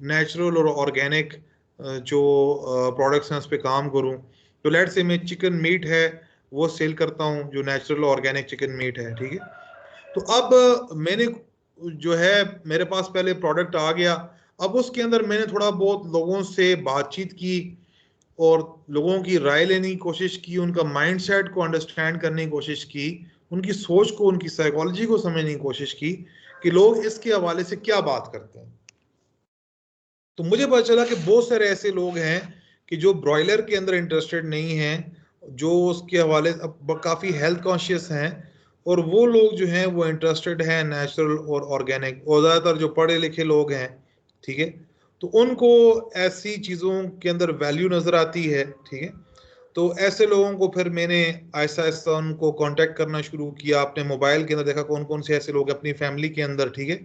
नेचुरल और ऑर्गेनिक जो प्रोडक्ट्स हैं उस पर काम करूँ। तो लेट्स से मैं चिकन मीट है वो सेल करता हूँ, जो नेचुरल ऑर्गेनिक चिकन मीट है। ठीक है, तो अब मैंने जो है मेरे पास पहले प्रोडक्ट आ गया, अब उसके अंदर मैंने थोड़ा बहुत लोगों से बातचीत की और लोगों की राय लेने की कोशिश की, उनका माइंडसेट को अंडरस्टैंड करने की कोशिश की, उनकी सोच को, उनकी साइकोलॉजी को समझने की कोशिश की कि लोग इसके हवाले से क्या बात करते हैं। तो मुझे पता चला कि बहुत सारे ऐसे लोग हैं कि जो ब्रॉयलर के अंदर इंटरेस्टेड नहीं हैं, जो उसके हवाले काफ़ी हेल्थ कॉन्शियस हैं, और वो लोग जो हैं वो इंटरेस्टेड हैं नेचुरल और ऑर्गेनिक, और ज़्यादातर जो पढ़े लिखे लोग हैं, ठीक है, तो उनको ऐसी चीज़ों के अंदर वैल्यू नज़र आती है। ठीक है, तो ऐसे लोगों को फिर मैंने आहिस्ता आहिस्ता उनको कांटेक्ट करना शुरू किया, अपने मोबाइल के अंदर देखा कौन कौन से ऐसे लोग अपनी फैमिली के अंदर। ठीक है,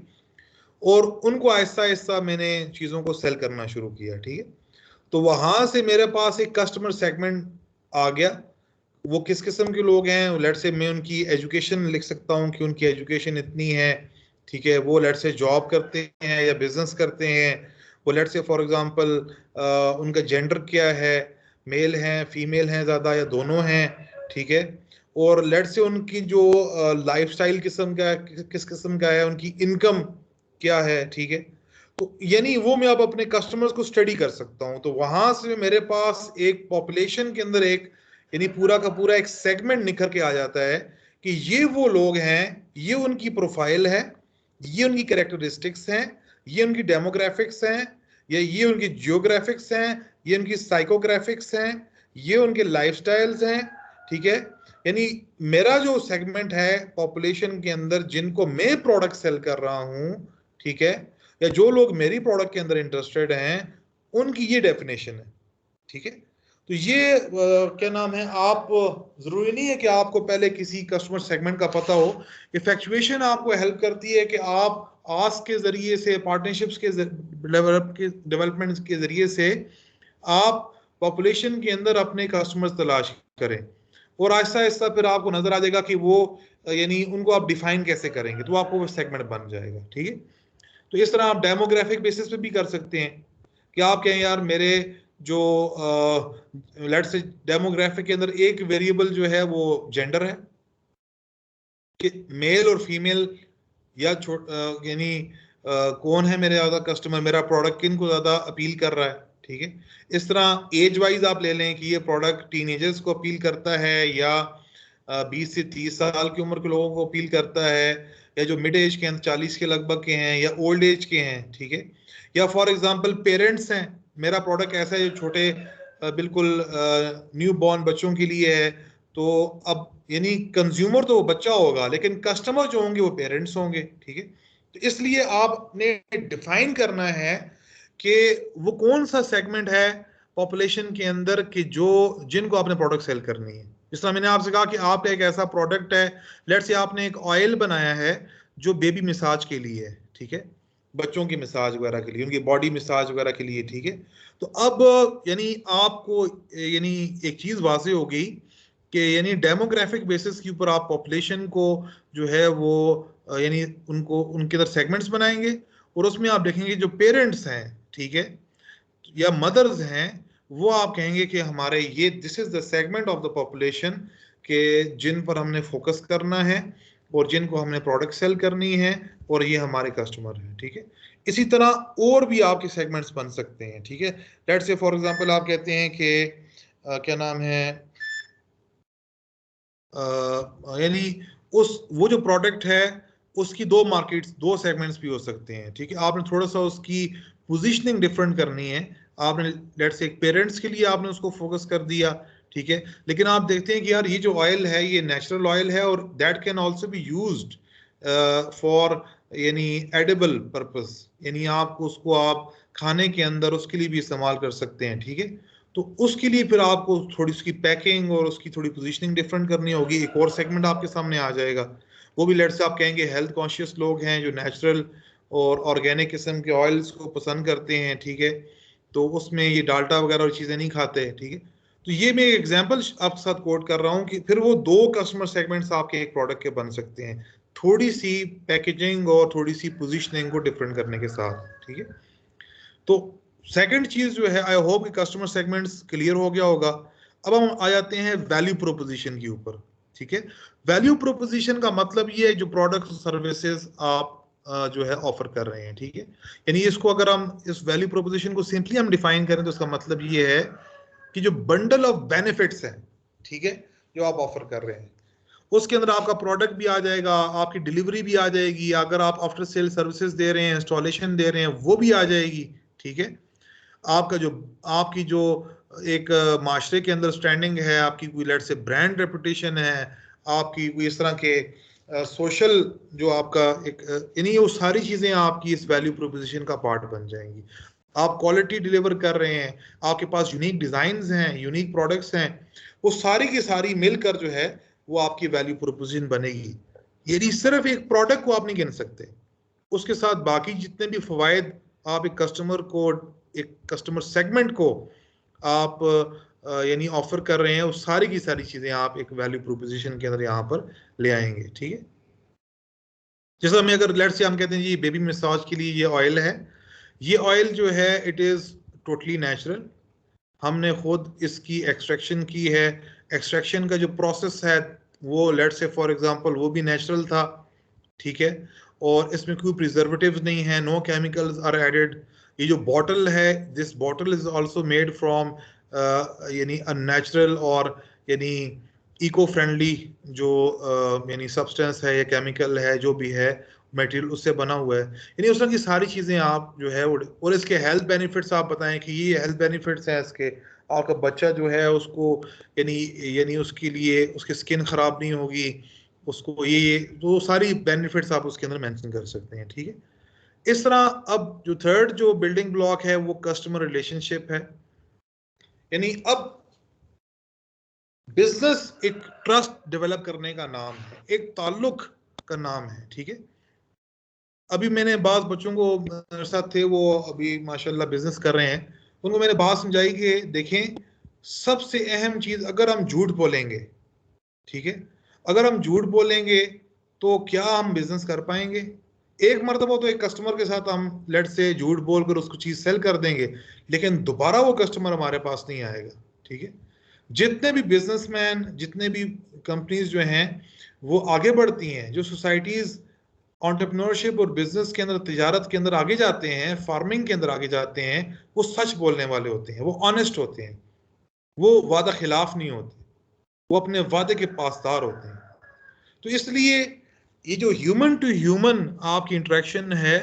और उनको आहिस्ता आहिस्ता मैंने चीज़ों को सेल करना शुरू किया। ठीक है, तो वहां से मेरे पास एक कस्टमर सेगमेंट आ गया। वो किस किस्म के लोग हैं, लेट से मैं उनकी एजुकेशन लिख सकता हूँ कि उनकी एजुकेशन इतनी है। ठीक है, वो लेट से जॉब करते हैं या बिजनेस करते हैं। वो लेट से फॉर एग्जांपल उनका जेंडर क्या है, मेल हैं फीमेल हैं ज़्यादा या दोनों हैं। ठीक है, और लेट से उनकी जो लाइफस्टाइल किस्म का किस किस्म का है, उनकी इनकम क्या है। ठीक है, तो यानी वो मैं अब अपने कस्टमर्स को स्टडी कर सकता हूं। तो वहां से मेरे पास एक पॉपुलेशन के अंदर एक यानी पूरा का पूरा एक सेगमेंट निखर के आ जाता है कि ये वो लोग हैं, ये उनकी प्रोफाइल है, ये उनकी कैरेक्टरिस्टिक्स हैं, ये उनकी डेमोग्राफिक्स हैं, या ये उनकी जियोग्राफिक्स हैं, ये उनकी साइकोग्राफिक्स हैं, ये उनके लाइफस्टाइल्स हैं। ठीक है, यानी मेरा जो सेगमेंट है पॉपुलेशन के अंदर जिनको मैं प्रोडक्ट सेल कर रहा हूं, ठीक है, या जो लोग मेरी प्रोडक्ट के अंदर इंटरेस्टेड हैं, उनकी ये डेफिनेशन है। ठीक है, तो ये क्या नाम है, आप जरूरी नहीं है कि आपको पहले किसी कस्टमर सेगमेंट का पता हो। इफेक्चुएशन आपको हेल्प करती है कि आप आस्क के जरिए से, पार्टनरशिप्स के डेवलपमेंट के जरिए से आप पॉपुलेशन के अंदर अपने कस्टमर्स तलाश करें, और आहिस्ता आहिस्ता फिर आपको नजर आ जाएगा कि वो यानी उनको आप डिफाइन कैसे करेंगे, तो आपको वो सेगमेंट बन जाएगा। ठीक है, तो इस तरह आप डेमोग्राफिक बेसिस पे भी कर सकते हैं कि आप कहें यार मेरे जो लेट से डेमोग्राफिक के अंदर एक वेरिएबल जो है वो जेंडर है कि मेल और फीमेल या यानी कौन है मेरे ज़्यादा कस्टमर, मेरा प्रोडक्ट किन को ज़्यादा अपील कर रहा है, ठीक है। इस तरह एज वाइज आप ले लें कि ये प्रोडक्ट टीनेजर्स को अपील करता है या 20 से 30 साल की उम्र के लोगों को अपील करता है, या जो मिड एज के हैं 40 के लगभग के हैं, या ओल्ड एज के हैं, ठीक है। या फॉर एग्जांपल पेरेंट्स हैं, मेरा प्रोडक्ट ऐसा है जो छोटे बिल्कुल न्यू बॉर्न बच्चों के लिए है, तो अब यानी कंज्यूमर तो बच्चा होगा लेकिन कस्टमर जो होंगे वो पेरेंट्स होंगे, ठीक है। तो इसलिए आपने डिफाइन करना है कि वो कौन सा सेगमेंट है पॉपुलेशन के अंदर कि जो जिनको आपने प्रोडक्ट सेल करनी है। जिस तरह मैंने आपसे कहा कि आप एक ऐसा प्रोडक्ट है, लेट्स से आपने एक ऑयल बनाया है जो बेबी मसाज के लिए है, ठीक है, बच्चों की मसाज वगैरह के लिए, उनकी बॉडी मसाज वगैरह के लिए, ठीक है। तो अब यानी आपको यानी एक चीज वाज़ेह हो गई कि यानी डेमोग्राफिक बेसिस के ऊपर आप पॉपुलेशन को जो है वो यानी उनको उनके अंदर सेगमेंट्स बनाएंगे, और उसमें आप देखेंगे जो पेरेंट्स हैं, ठीक है, या मदर्स हैं, वो आप कहेंगे कि हमारे ये this is the segment of the population के जिन पर हमने फोकस करना है और जिनको हमने प्रोडक्ट सेल करनी है, और ये हमारे कस्टमर हैं, ठीक है। इसी तरह और भी आपके सेगमेंट्स बन सकते हैं, ठीक है। लेट्स से फॉर एग्जांपल आप कहते हैं कि क्या नाम है, यानी उस वो जो प्रोडक्ट है उसकी दो मार्केट्स, दो सेगमेंट्स भी हो सकते हैं, ठीक है। आपने थोड़ा सा उसकी पोजीशनिंग डिफरेंट करनी है। आपने लेट्स से एक पेरेंट्स के लिए आपने उसको फोकस कर दिया, ठीक है, लेकिन आप देखते हैं कि यार ये जो ऑयल है ये नेचुरल ऑयल है और that can also be used for यानी एडिबल पर्पस, यानी आप उसको आप खाने के अंदर उसके लिए भी इस्तेमाल कर सकते हैं, ठीक है। तो उसके लिए फिर आपको थोड़ी उसकी पैकिंग और उसकी थोड़ी पोजीशनिंग डिफरेंट करनी होगी। एक और सेगमेंट आपके सामने आ जाएगा, वो भी लेट्स से आप कहेंगे हेल्थ कॉन्शियस लोग हैं जो नेचुरल और ऑर्गेनिक किस्म के ऑयल्स को पसंद करते हैं, ठीक है, तो उसमें ये डाल्टा वगैरह और चीज़ें नहीं खाते, ठीक है। तो ये मैं एग्जांपल आपके साथ कोट कर रहा हूँ कि फिर वो दो कस्टमर सेगमेंट्स आपके एक प्रोडक्ट के बन सकते हैं, थोड़ी सी पैकेजिंग और थोड़ी सी पोजीशनिंग को डिफरेंट करने के साथ, ठीक है। तो सेकंड चीज जो है, आई होप कि कस्टमर सेगमेंट्स क्लियर हो गया होगा। अब हम आ जाते हैं वैल्यू प्रोपोजिशन के ऊपर, ठीक है। वैल्यू प्रोपोजिशन का मतलब ये है जो प्रोडक्ट सर्विसेज आप जो है ऑफर कर रहे हैं, ठीक है। यानी इसको अगर हम इस वैल्यू प्रोपोजिशन को सिंपली हम डिफाइन करें तो इसका मतलब ये है कि जो बंडल ऑफ बेनिफिट्स हैं, ठीक है, जो आप ऑफर कर रहे हैं उसके अंदर आपका प्रोडक्ट भी आ जाएगा, आपकी डिलीवरी भी आ जाएगी, अगर आप आफ्टर सेल सर्विसेज दे रहे हैं, इंस्टॉलेशन दे रहे हैं, वो भी आ जाएगी, ठीक है। आपका जो आपकी जो एक माशरे के अंदर स्टैंडिंग है, आपकी कोई लेट से ब्रांड रेपुटेशन है, आपकी कोई इस तरह के सोशल जो आपका एक यानी वो सारी चीजें आपकी इस वैल्यू प्रोपोजिशन का पार्ट बन जाएंगी। आप क्वालिटी डिलीवर कर रहे हैं, आपके पास यूनिक डिजाइन्स हैं, यूनिक प्रोडक्ट्स हैं, वो सारी की सारी मिलकर जो है वो आपकी वैल्यू प्रोपोजिशन बनेगी। यदि सिर्फ एक प्रोडक्ट को आप नहीं गिन सकते, उसके साथ बाकी जितने भी फवायद आप एक कस्टमर को, एक कस्टमर सेगमेंट को आप यानी ऑफर कर रहे हैं, वो सारी की सारी चीजें आप एक वैल्यू प्रोपोजिशन के अंदर यहाँ पर ले आएंगे, ठीक है। जैसे हमें अगर लेट्स से हम कहते हैं जी बेबी मसाज के लिए ये ऑयल है, ये ऑयल जो है इट इज टोटली नेचुरल, हमने खुद इसकी एक्सट्रैक्शन की है, एक्सट्रैक्शन का जो प्रोसेस है वो लेट्स से फॉर एग्जांपल वो भी नेचुरल था, ठीक है, और इसमें कोई प्रिजर्वेटिव नहीं है, नो केमिकल्स आर एडेड। ये जो बॉटल है, this bottle is also made from यानी अ नेचुरल और यानी इको फ्रेंडली जो यानी सब्सटेंस है या केमिकल है जो भी है मटेरियल उससे बना हुआ है, यानी उस तरह की सारी चीजें आप जो है और इसके हेल्थ बेनिफिट्स आप बताएं कि ये हेल्थ बेनिफिट्स हैं इसके, आपका बच्चा जो है उसको यानी यानी उसके लिए उसकी स्किन खराब नहीं होगी, उसको ये जो सारी बेनिफिट्स आप उसके अंदर मेंशन कर सकते हैं, ठीक है। इस तरह अब जो थर्ड जो बिल्डिंग ब्लॉक है वो कस्टमर रिलेशनशिप है, यानी अब बिजनेस एक ट्रस्ट डेवलप करने का नाम है, एक ताल्लुक का नाम है, ठीक है। अभी मैंने बात बच्चों को मेरे साथ थे, वो अभी माशाल्लाह बिजनेस कर रहे हैं, उनको मैंने बात समझाई कि देखें सबसे अहम चीज अगर हम झूठ बोलेंगे, ठीक है, अगर हम झूठ बोलेंगे तो क्या हम बिजनेस कर पाएंगे? एक मरतबा तो एक कस्टमर के साथ हम लेट से झूठ बोलकर उसको चीज सेल कर देंगे, लेकिन दोबारा वो कस्टमर हमारे पास नहीं आएगा, ठीक है। जितने भी बिजनेसमैन, जितने भी कंपनीज जो हैं वो आगे बढ़ती हैं, जो सोसाइटीज एंटरप्रेन्योरशिप और बिजनेस के अंदर, तिजारत के अंदर आगे जाते हैं, फार्मिंग के अंदर आगे जाते हैं, वो सच बोलने वाले होते हैं, वो ऑनेस्ट होते हैं, वो वादा खिलाफ नहीं होते, वो अपने वादे के पासदार होते हैं। तो इसलिए ये जो ह्यूमन टू ह्यूमन आपकी इंटरेक्शन है,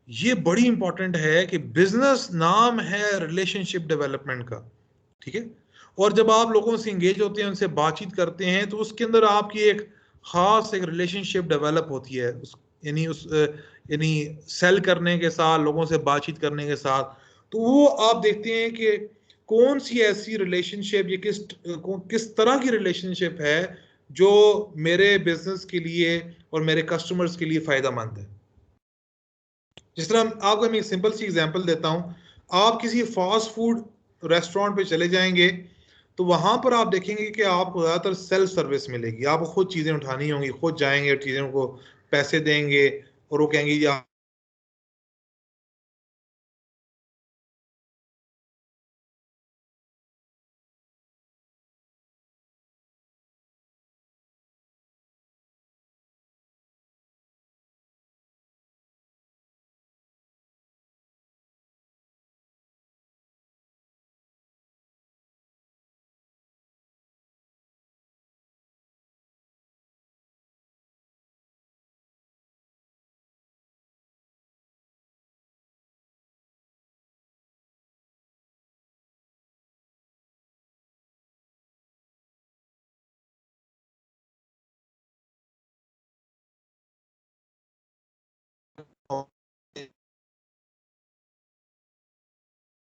ये बड़ी इंपॉर्टेंट है कि बिजनेस नाम है रिलेशनशिप डेवलपमेंट का, ठीक है। और जब आप लोगों से इंगेज होते हैं, उनसे बातचीत करते हैं, तो उसके अंदर आपकी एक खास एक रिलेशनशिप डेवलप होती है, यानी सेल करने के साथ, लोगों से बातचीत करने के साथ। तो वो आप देखते हैं कि कौन सी ऐसी रिलेशनशिप, ये किस तरह की रिलेशनशिप है जो मेरे बिजनेस के लिए और मेरे कस्टमर्स के लिए फायदा मंद है। जिस तरह आपको मैं एक सिंपल सी एग्जांपल देता हूं, आप किसी फास्ट फूड रेस्टोरेंट पे चले जाएंगे, तो वहां पर आप देखेंगे कि आपको ज़्यादातर सेल्फ सर्विस मिलेगी, आपको खुद चीज़ें उठानी होंगी, खुद जाएंगे और चीज़ों को पैसे देंगे और वो कहेंगे जी आप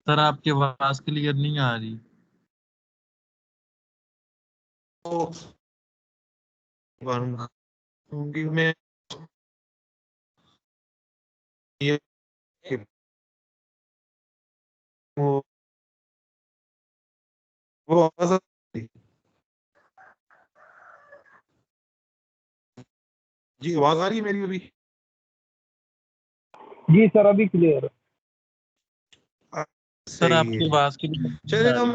सर आपकी आवाज क्लियर नहीं आ रही। क्योंकि मैं ये वो वो आवाज जी, आवाज आ रही है मेरी अभी? जी सर, अभी क्लियर। सर सही आपकी है। आवाज क्लियर नहीं चलिए आ हम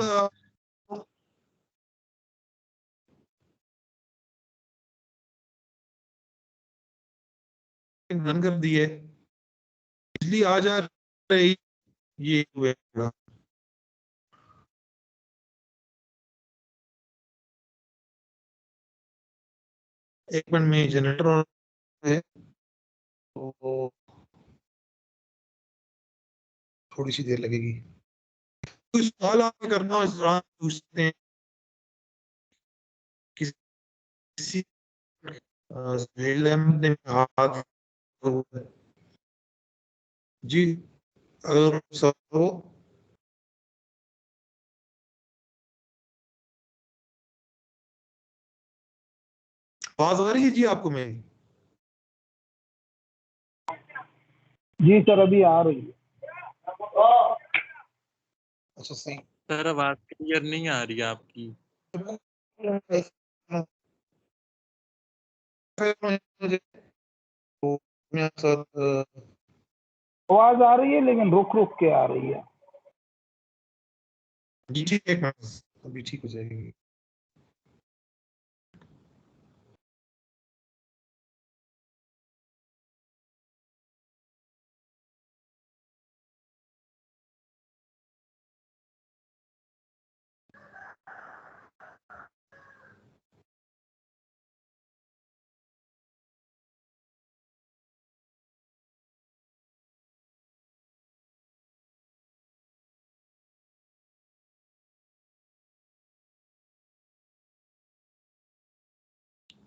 रही। बंद कर दिए, बिजली आ जा रही, ये हुएगा। एक मिनट में जनरेटर ऑन है, तो थोड़ी सी देर लगेगी। कोई सवाल आपने करना हो इस दौरान पूछ सकते हैं, किसी सुहेल अहमद ने हाथ जी, अगर सवाल हो। आवाज आ रही है जी आपको मेरी? जी सर, अभी आ रही है। अच्छा सही। सर आवाज क्लियर नहीं आ रही आपकी। आवाज आ रही है लेकिन रुक रुक के आ रही है। जी ठीक है, अभी ठीक हो जाएगी।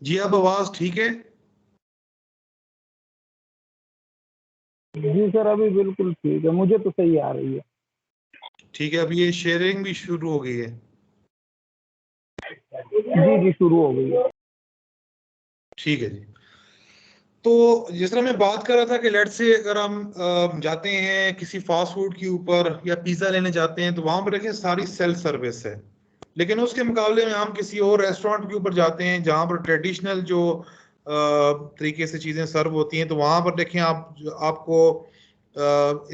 जी अब आवाज ठीक है? जी सर, अभी बिल्कुल ठीक है, मुझे तो सही आ रही है। ठीक है, अब ये शेयरिंग भी शुरू हो गई है। जी जी, शुरू हो गई है। ठीक है जी। तो जिस तरह मैं बात कर रहा था कि लेट से अगर हम जाते हैं किसी फास्ट फूड के ऊपर या पिज्जा लेने जाते हैं, तो वहां पर देखें सारी सेल्फ सर्विस है। लेकिन उसके मुकाबले में हम किसी और रेस्टोरेंट के ऊपर जाते हैं जहां पर ट्रेडिशनल जो तरीके से चीजें सर्व होती हैं, तो वहां पर देखें आपको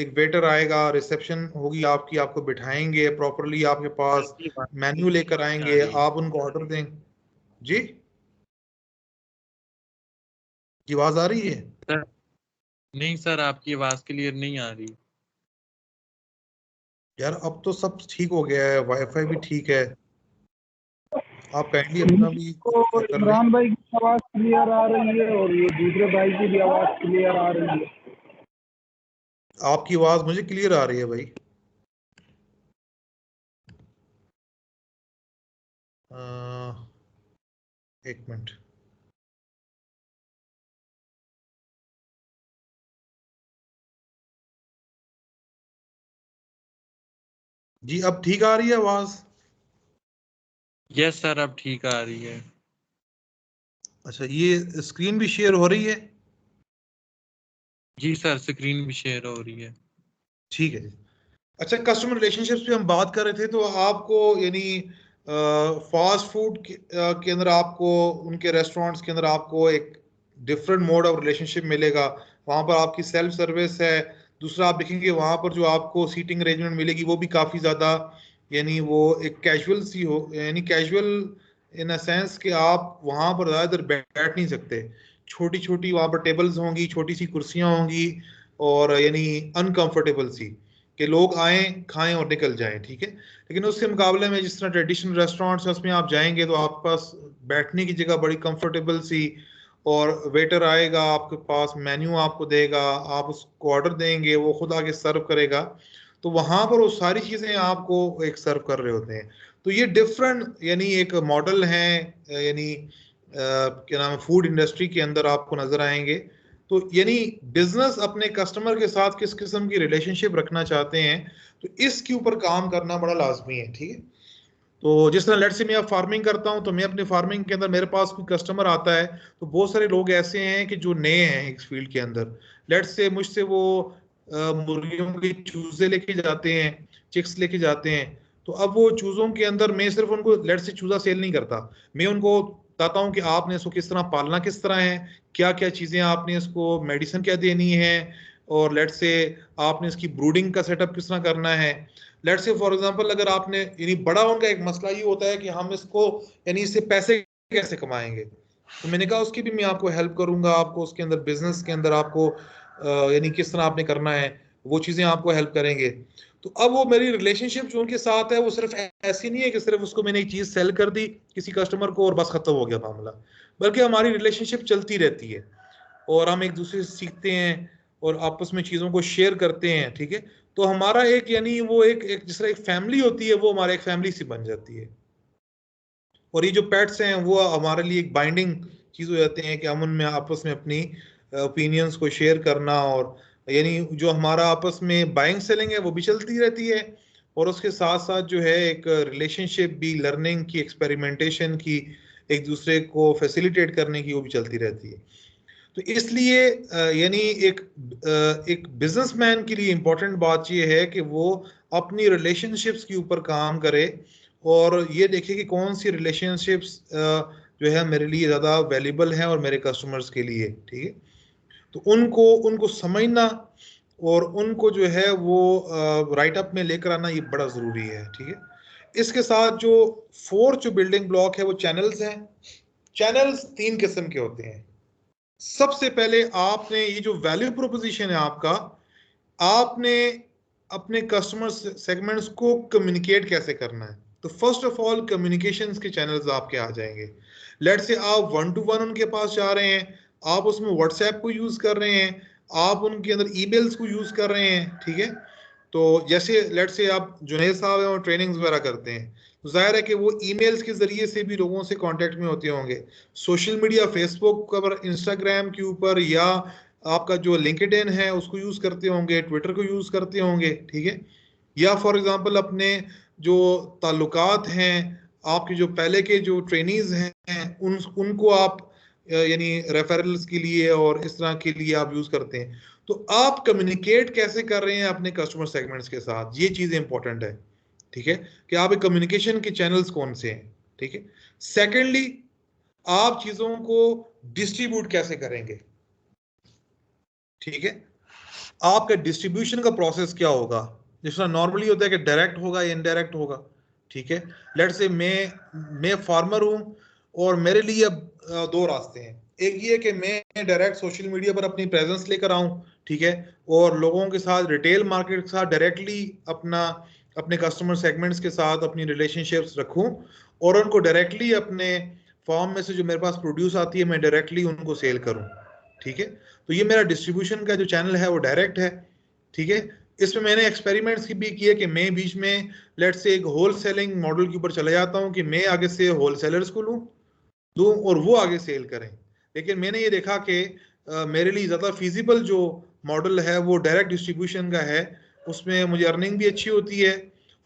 एक वेटर आएगा, रिसेप्शन होगी आपकी, आपको बिठाएंगे प्रॉपरली, आपके पास आपकी आवाज मेन्यू लेकर नहीं आ आएंगे, रही। आप उनको ऑर्डर दें। जी, की आवाज आ रही है? सर नहीं सर, आपकी आवाज क्लियर नहीं आ रही। यार अब तो सब ठीक हो गया है, वाईफाई भी ठीक है, आप काइंडली अपना भी तो कर लें। इमरान भाई की आवाज क्लियर आ रही है और ये दूसरे भाई की भी आवाज क्लियर आ रही है। आपकी आवाज मुझे क्लियर आ रही है भाई। एक मिनट। जी अब ठीक आ रही है आवाज? यस सर, अब ठीक आ रही है। अच्छा, ये स्क्रीन भी शेयर हो रही है? जी सर, स्क्रीन भी शेयर हो रही है। ठीक है जी। अच्छा, कस्टमर रिलेशनशिप्स पे हम बात कर रहे थे, तो आपको यानी फास्ट फूड के अंदर आपको, उनके रेस्टोरेंट्स के अंदर आपको एक डिफरेंट मोड ऑफ रिलेशनशिप मिलेगा। वहाँ पर आपकी सेल्फ सर्विस है। दूसरा आप देखेंगे वहाँ पर जो आपको सीटिंग अरेंजमेंट मिलेगी वो भी काफ़ी ज़्यादा, यानी वो एक कैजुअल सी हो, यानी कैजुअल इन अ सेंस कि आप वहाँ पर ज़्यादा देर बैठ नहीं सकते। छोटी छोटी वहाँ पर टेबल्स होंगी, छोटी सी कुर्सियाँ होंगी, और यानी अनकंफर्टेबल सी, कि लोग आए खाएं और निकल जाएं, ठीक है। लेकिन उसके मुकाबले में जिस तरह ट्रेडिशनल रेस्टोरेंट्स है उसमें आप जाएंगे तो आपके पास बैठने की जगह बड़ी कंफर्टेबल सी, और वेटर आएगा आपके पास, मेन्यू आपको देगा, आप उसको ऑर्डर देंगे, वो खुद आके सर्व करेगा। तो वहां पर वो सारी चीजें आपको एक सर्व कर रहे होते हैं। तो ये डिफरेंट यानी एक मॉडल है, यानी क्या नाम है, फूड इंडस्ट्री के अंदर आपको नजर आएंगे। तो यानी बिजनेस अपने कस्टमर के साथ किस किस्म की रिलेशनशिप रखना चाहते हैं, तो इसके ऊपर काम करना बड़ा लाजमी है, ठीक है। तो जिस तरह लेट से मैं अब फार्मिंग करता हूं, तो मैं अपने फार्मिंग के अंदर मेरे पास कोई कस्टमर आता है, तो बहुत सारे लोग ऐसे हैं कि जो नए हैं इस फील्ड के अंदर। लेट से मुझसे वो मुर्गियों के चूजे लेके जाते हैं, चिक्स लेके जाते हैं। तो अब वो चूजों के अंदर मैं सिर्फ उनको लेट से चूजा सेल नहीं करता, मैं उनको बताता हूँ कि आपने इसको किस तरह पालना, किस तरह है, क्या क्या चीजें आपने इसको मेडिसिन क्या देनी है, और लेट से आपने इसकी ब्रूडिंग का सेटअप किस तरह करना है। लेट से फॉर एग्जांपल अगर आपने, यानी बड़ा उनका एक मसला ये होता है कि हम इसको, यानी इससे पैसे कैसे कमाएंगे, तो मैंने कहा उसकी भी मैं आपको हेल्प करूंगा, आपको उसके अंदर बिजनेस के अंदर आपको यानी किस तरह आपने करना है वो चीजें आपको हेल्प करेंगे। तो अब वो मेरी रिलेशनशिप जो उनके साथ है वो सिर्फ ऐसी नहीं है कि सिर्फ उसको मैंने एक चीज सेल कर दी किसी कस्टमर को और बस खत्म हो गया मामला, बल्कि हमारी रिलेशनशिप चलती रहती है, और हम एक दूसरे से सीखते हैं और आपस में चीज़ों को शेयर करते हैं, ठीक है। तो हमारा एक यानी वो एक जिस तरह एक फैमिली होती है, वो हमारे एक फैमिली सी बन जाती है। और ये जो पेट्स हैं वो हमारे लिए एक बाइंडिंग चीज़ हो जाते हैं कि हम उनमें आपस में अपनी ओपिनियंस को शेयर करना, और यानी जो हमारा आपस में बाइंग सेलिंग है वो भी चलती रहती है, और उसके साथ साथ जो है एक रिलेशनशिप भी, लर्निंग की, एक्सपेरिमेंटेशन की, एक दूसरे को फैसिलिटेट करने की, वो भी चलती रहती है। तो इसलिए यानी एक बिजनेसमैन के लिए इंपॉर्टेंट बात यह है कि वो अपनी रिलेशनशिप्स के ऊपर काम करे, और ये देखे कि कौन सी रिलेशनशिप्स जो है मेरे लिए ज़्यादा वैल्यूबल हैं और मेरे कस्टमर्स के लिए, ठीक है। तो उनको उनको समझना और उनको जो है वो राइट अप में लेकर आना, ये बड़ा ज़रूरी है, ठीक है। इसके साथ जो फोर्थ जो बिल्डिंग ब्लॉक है वो चैनल्स हैं। चैनल्स तीन किस्म के होते हैं। सबसे पहले आपने ये जो वैल्यू प्रोपोजिशन है आपका, आपने अपने कस्टमर सेगमेंट्स को कम्युनिकेट कैसे करना है। तो फर्स्ट ऑफ ऑल कम्युनिकेशंस के चैनल्स आपके आ जाएंगे। लेट से आप वन टू वन उनके पास जा रहे हैं, आप उसमें व्हाट्सएप को यूज कर रहे हैं, आप उनके अंदर ईमेल्स को यूज कर रहे हैं, ठीक है। तो जैसे लेट से आप जुनैद साहब हैं और ट्रेनिंग्स वगैरह करते हैं, तो जाहिर है कि वो ईमेल्स के जरिए से भी लोगों से कांटेक्ट में होते होंगे। सोशल मीडिया, फेसबुक पर, इंस्टाग्राम के ऊपर, या आपका जो लिंक्डइन है उसको यूज करते होंगे, ट्विटर को यूज करते होंगे, ठीक है। या फॉर एग्जांपल अपने जो ताल्लुकात हैं, आपके जो पहले के जो ट्रेनीज हैं उनको आप यानी रेफरल्स के लिए और इस तरह के लिए आप यूज करते हैं। तो आप कम्युनिकेट कैसे कर रहे हैं अपने कस्टमर सेगमेंट्स के साथ, ये चीजें इंपॉर्टेंट है, ठीक है, कि आप कम्युनिकेशन के चैनल्स कौन से हैं, ठीक है। सेकेंडली, आप चीजों को डिस्ट्रीब्यूट कैसे करेंगे, ठीक है। आपका डिस्ट्रीब्यूशन का प्रोसेस क्या होगा, जिस तरह नॉर्मली होता है कि डायरेक्ट होगा या इनडायरेक्ट होगा, ठीक है। लेट से मैं फार्मर हूं और मेरे लिए अब दो रास्ते हैं। एक ये कि मैं डायरेक्ट सोशल मीडिया पर अपनी प्रेजेंस लेकर आऊं, ठीक है, और लोगों के साथ रिटेल मार्केट के साथ डायरेक्टली अपने कस्टमर सेगमेंट्स के साथ अपनी रिलेशनशिप्स रखूं और उनको डायरेक्टली अपने फॉर्म में से जो मेरे पास प्रोड्यूस आती है मैं डायरेक्टली उनको सेल करूं। ठीक है, तो ये मेरा डिस्ट्रीब्यूशन का जो चैनल है वो डायरेक्ट है। ठीक है, इसमें मैंने एक्सपेरिमेंट्स भी किए कि मैं बीच में लेट्स से एक होल सेलिंग मॉडल के ऊपर चला जाता हूं कि मैं आगे से होलसेलर्स को दूं और वो आगे सेल करें। लेकिन मैंने ये देखा कि मेरे लिए ज़्यादा फिजिबल जो मॉडल है वो डायरेक्ट डिस्ट्रीब्यूशन का है, उसमें मुझे अर्निंग भी अच्छी होती है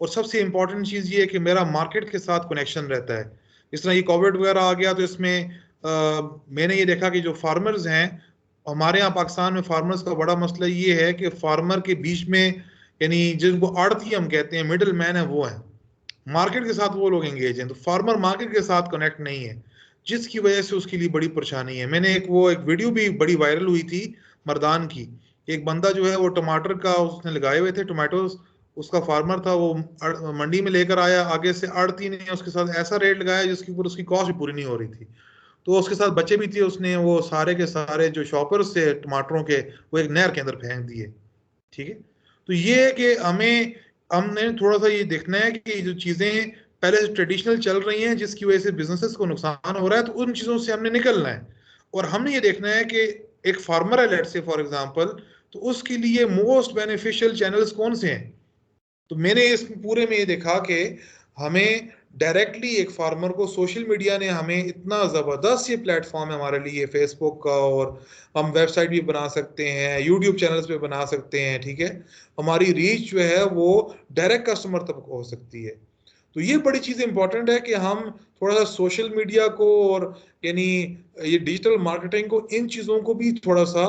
और सबसे इंपॉर्टेंट चीज़ ये है कि मेरा मार्केट के साथ कनेक्शन रहता है। इस तरह ये कोविड वगैरह आ गया तो इसमें मैंने ये देखा कि जो फार्मर्स हैं हमारे यहाँ पाकिस्तान में, फार्मर्स का बड़ा मसला ये है कि फार्मर के बीच में यानी जिनको आड़ती हम कहते हैं, मिडिल मैन है, वो है मार्केट के साथ वो लोग एंगेज हैं, तो फार्मर मार्केट के साथ कनेक्ट नहीं है, जिसकी वजह से उसके लिए बड़ी परेशानी है। मैंने एक वीडियो भी बड़ी वायरल हुई थी मर्दान की, एक बंदा जो है वो टमाटर का उसने लगाए हुए थे टोमेटोज, उसका फार्मर था, वो मंडी में लेकर आया, आगे से आड़ती ने उसके साथ ऐसा रेट लगाया जिसके ऊपर उसकी कॉस्ट भी पूरी नहीं हो रही थी, तो उसके साथ बच्चे भी थे, उसने वो सारे के सारे जो शॉपर्स थे टमाटरों के वो एक नहर के अंदर फेंक दिए। ठीक है, तो ये है कि हमने थोड़ा सा ये देखना है कि जो चीजें पहले से ट्रेडिशनल चल रही हैं जिसकी वजह से बिजनेसेस को नुकसान हो रहा है, तो उन चीजों से हमने निकलना है और हमने ये देखना है कि एक फार्मर है लेट्स से फॉर एग्जांपल, तो उसके लिए मोस्ट बेनिफिशियल चैनल्स कौन से हैं। तो मैंने इस पूरे में ये देखा कि हमें डायरेक्टली एक फार्मर को, सोशल मीडिया ने हमें इतना ज़बरदस्त ये प्लेटफॉर्म है हमारे लिए फेसबुक का, और हम वेबसाइट भी बना सकते हैं, यूट्यूब चैनल्स पे बना सकते हैं। ठीक है, हमारी रीच जो है वो डायरेक्ट कस्टमर तक हो सकती है। तो ये बड़ी चीज़ इंपॉर्टेंट है कि हम थोड़ा सा सोशल मीडिया को और यानी ये डिजिटल मार्केटिंग को, इन चीज़ों को भी थोड़ा सा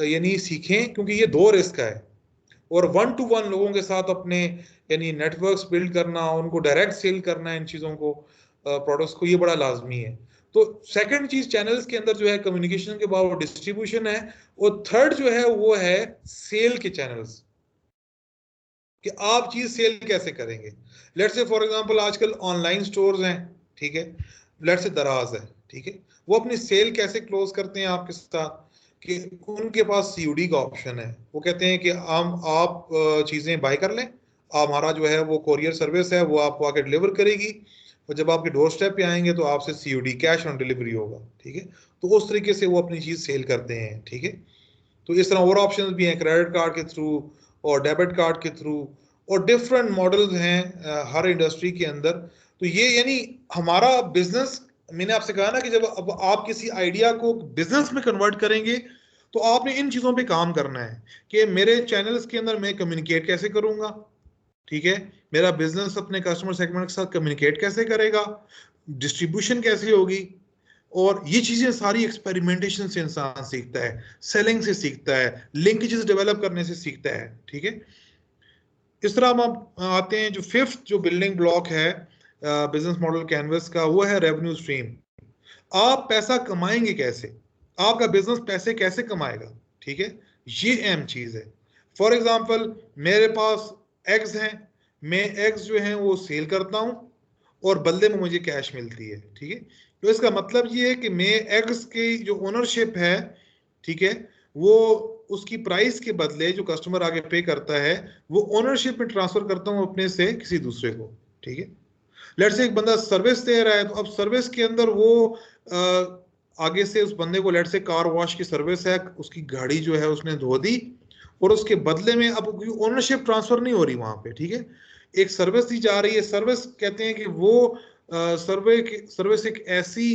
यानी सीखें, क्योंकि ये दो रिस्क है। और 1 to 1 लोगों के साथ अपने यानी नेटवर्क्स बिल्ड करना, उनको डायरेक्ट सेल करना, इन चीज़ों को, प्रोडक्ट्स को, ये बड़ा लाजमी है। तो सेकंड चीज चैनल्स के अंदर जो है कम्युनिकेशन के बाद वो डिस्ट्रीब्यूशन है, और थर्ड जो है वो है सेल के चैनल्स, कि आप चीज सेल कैसे करेंगे। लेट्स से फॉर एग्जांपल आजकल ऑनलाइन स्टोर्स हैं, ठीक है, लेट्स से दराज है, ठीक है, वो अपनी सेल कैसे क्लोज करते हैं आपके साथ कि उनके पास सीओडी का ऑप्शन है। वो कहते हैं कि आप चीजें बाय कर लें, हमारा जो है वो कोरियर सर्विस है, वो आपको आके डिलीवर करेगी, और जब आपके डोर स्टेप पे आएंगे तो आपसे सीओडी कैश ऑन डिलीवरी होगा। ठीक है, तो उस तरीके से वो अपनी चीज सेल करते हैं। ठीक है, तो इस तरह और ऑप्शंस भी हैं, क्रेडिट कार्ड के थ्रू और डेबिट कार्ड के थ्रू, और डिफरेंट मॉडल्स हैं हर इंडस्ट्री के अंदर। तो ये यानी हमारा बिजनेस, मैंने आपसे कहा ना कि जब अब आप किसी आइडिया को बिजनेस में कन्वर्ट करेंगे तो आपने इन चीजों पे काम करना है कि मेरे चैनल्स के अंदर मैं कम्युनिकेट कैसे करूंगा, ठीक है, मेरा बिजनेस अपने कस्टमर सेगमेंट के साथ कम्युनिकेट कैसे करेगा, डिस्ट्रीब्यूशन कैसे होगी, और ये चीजें सारी एक्सपेरिमेंटेशन से इंसान सीखता है, सेलिंग से सीखता है, लिंकेजेस डेवलप करने से सीखता है। ठीक है, इस तरह हम आते हैं जो फिफ्थ जो बिल्डिंग ब्लॉक है बिजनेस मॉडल कैनवस का, वो है रेवेन्यू स्ट्रीम। आप पैसा कमाएंगे कैसे, आपका बिजनेस पैसे कैसे कमाएगा। ठीक है, ये अहम चीज है। फॉर एग्जाम्पल मेरे पास एग्स हैं, मैं एग्स जो हैं वो सेल करता हूं और बदले में मुझे कैश मिलती है। ठीक है, तो इसका मतलब ये है कि मैं एग्स की जो ओनरशिप है, ठीक है, वो उसकी प्राइस के बदले जो कस्टमर आगे पे करता है वो ओनरशिप में ट्रांसफर करता हूं अपने से किसी दूसरे को। ठीक है, लेट्स से एक बंदा सर्विस दे रहा है, तो अब सर्विस के अंदर वो आगे से उस बंदे को, लेट्स से कार वॉश की सर्विस है, उसकी गाड़ी जो है उसने धो दी और उसके बदले में अब ओनरशिप ट्रांसफर नहीं हो रही वहां पे। ठीक है, एक सर्विस दी जा रही है। सर्विस कहते हैं कि वो सर्विस एक ऐसी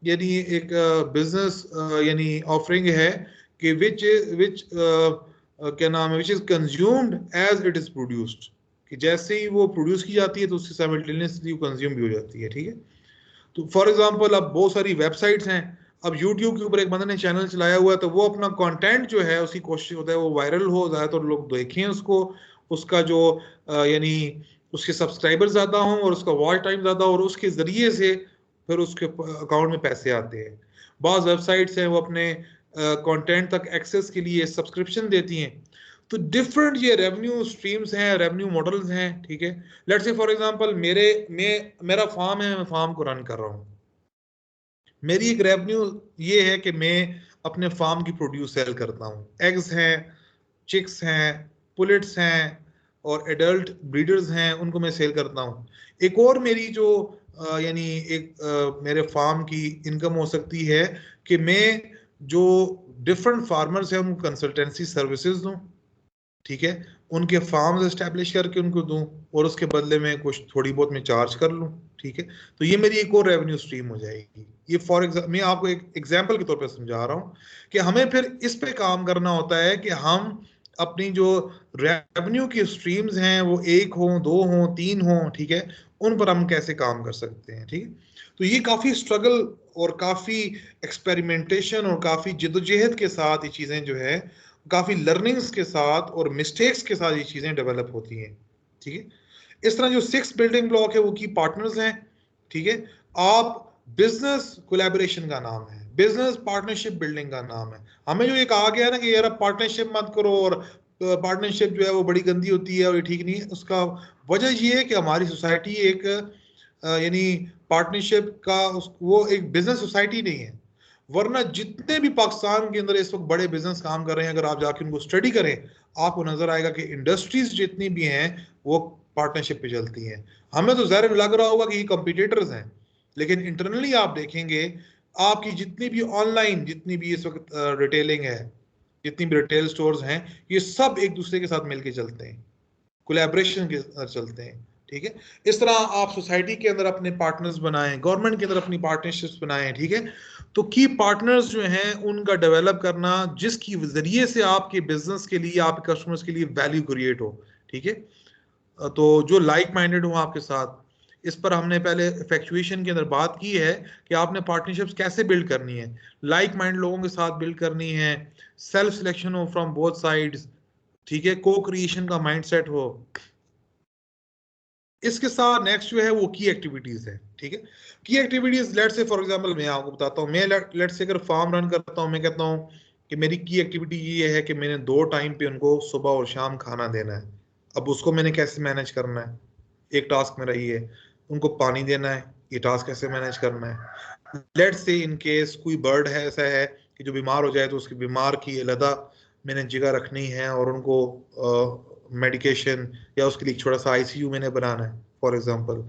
यानी एक बिजनेस यानी ऑफरिंग है कि विच क्या नाम है, which is consumed as it is produced, कि जैसे ही वो प्रोड्यूस की जाती है तो उससे साइमल्टेनियसली कंज्यूम भी हो जाती है। ठीक है, तो फॉर एग्जांपल अब बहुत सारी वेबसाइट्स हैं, अब यूट्यूब के ऊपर एक बंदे ने चैनल चलाया हुआ है, तो वो अपना कंटेंट जो है उसकी कोशिश होता है वो वायरल हो, ज़्यादातर लोग देखें उसको, उसका जो यानी उसके सब्सक्राइबर ज़्यादा हों और उसका वॉच टाइम ज़्यादा, और उसके ज़रिए से फिर उसके अकाउंट में पैसे आते हैं। बाज़ वेबसाइट्स हैं वो अपने कंटेंट तक एक्सेस के लिए सब्सक्रिप्शन देती हैं। तो डिफरेंट ये रेवेन्यू स्ट्रीम्स हैं, रेवेन्यू मॉडल्स हैं। ठीक है, लेट्स से फॉर एग्जांपल मेरा फार्म है, मैं फार्म को रन कर रहा हूँ, मेरी एक रेवेन्यू ये है कि मैं अपने फार्म की प्रोड्यूस सेल करता हूँ, एग्स हैं, चिक्स हैं, पुलेट्स हैं और एडल्ट ब्रीडर्स हैं, उनको मैं सेल करता हूँ। एक और मेरी जो यानी एक मेरे फार्म की इनकम हो सकती है कि मैं जो डिफरेंट फार्मर्स हैं उनको कंसल्टेंसी सर्विसेज दूं, ठीक है, उनके फार्म्स एस्टेब्लिश करके उनको दूं और उसके बदले में कुछ थोड़ी बहुत मैं चार्ज कर लूं, ठीक है। तो ये मेरी एक और रेवेन्यू स्ट्रीम हो जाएगी। ये फॉर एग्जाम्पल मैं आपको एक एग्जाम्पल के तौर पर समझा रहा हूँ कि हमें फिर इस पे काम करना होता है कि हम अपनी जो रेवेन्यू की स्ट्रीम्स हैं वो एक हो, दो हो, तीन हो, ठीक है, उन पर हम कैसे काम कर सकते हैं, ठीक है। तो ये काफी स्ट्रगल और काफी एक्सपेरिमेंटेशन और काफी जिद्दोजहद के साथ ये चीजें जो है, काफी लर्निंग्स के साथ और मिस्टेक्स के साथ ये चीजें डेवलप होती हैं, ठीक है। इस तरह जो 6 बिल्डिंग ब्लॉक है वो की पार्टनर्स हैं, ठीक है। आप बिजनेस कोलैबोरेशन का नाम है, बिजनेस पार्टनरशिप बिल्डिंग का नाम है। हमें जो ये कहा गया ना कि यार पार्टनरशिप मत करो और पार्टनरशिप जो है वो बड़ी गंदी होती है और ये ठीक नहीं है, उसका वजह ये है कि हमारी सोसाइटी एक यानी पार्टनरशिप का वो एक बिजनेस सोसाइटी नहीं है। वरना जितने भी पाकिस्तान के अंदर इस वक्त बड़े बिजनेस काम कर रहे हैं, अगर आप जाके उनको स्टडी करें आपको नजर आएगा कि इंडस्ट्रीज जितनी भी हैं वो पार्टनरशिप पे चलती हैं। हमें तो ज़ाहिर लग रहा होगा कि ये कंपटीटर्स हैं, लेकिन इंटरनली आप देखेंगे आपकी जितनी भी ऑनलाइन जितनी भी इस वक्त रिटेलिंग है, जितनी भी रिटेल स्टोर्स हैं, ये सब एक दूसरे के साथ मिलकर चलते हैं, कोलैबोरेशन के साथ चलते हैं, ठीक है। इस तरह आप सोसाइटी के अंदर अपने पार्टनर्स बनाएं, गवर्नमेंट के अंदर अपनी पार्टनरशिप्स बनाएं, ठीक है। तो की पार्टनर्स जो हैं उनका डेवलप करना जिसकी जरिए से आपके बिजनेस के लिए, आपके कस्टमर्स के लिए वैल्यू क्रिएट हो, ठीक है। तो जो लाइक माइंडेड हो आपके साथ, इस पर हमने पहले इफेक्चुएशन के अंदर बात की है कि आपने पार्टनरशिप्स कैसे बिल्ड करनी है, लाइक माइंड लोगों के साथ बिल्ड करनी है, सेल्फ सिलेक्शन हो फ्रॉम बोथ साइड्स, ठीक है, को क्रिएशन का माइंडसेट हो। इसके साथ नेक्स्ट जो है वो की एक्टिविटीज है, ठीक है। की एक्टिविटीज लेट से फॉर एग्जांपल मैं आपको बताता हूँ, मैं लेट से अगर फार्म रन करता हूँ, मैं कहता हूँ कि मेरी की एक्टिविटी ये है कि मैंने 2 टाइम पे उनको सुबह और शाम खाना देना है। अब उसको मैंने कैसे मैनेज करना है, एक टास्क मेरा ये है। उनको पानी देना है, ये टास्क कैसे मैनेज करना है। लेट से इन केस कोई बर्ड है ऐसा है कि जो बीमार हो जाए तो उसकी बीमार की अलग मैंने जगह रखनी है और उनको मेडिकेशन या उसके लिए छोटा सा आईसीयू मैंने बनाना है फॉर एग्जांपल।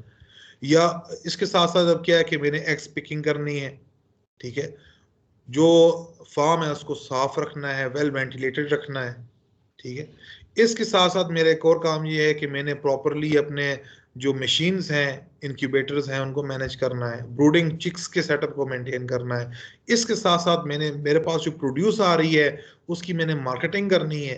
या इसके साथ साथ अब क्या है कि मैंने एग्स पिकिंग करनी है, ठीक है, जो फार्म है उसको साफ रखना है, वेल वेंटिलेटेड रखना है, ठीक है। इसके साथ साथ मेरा एक और काम ये है कि मैंने प्रॉपरली अपने जो मशीन्स हैं, इंक्यूबेटर्स हैं, उनको मैनेज करना है, ब्रूडिंग चिक्स के सेटअप को मेंटेन करना है। इसके साथ साथ मेरे पास जो प्रोड्यूस आ रही है उसकी मैंने मार्केटिंग करनी है,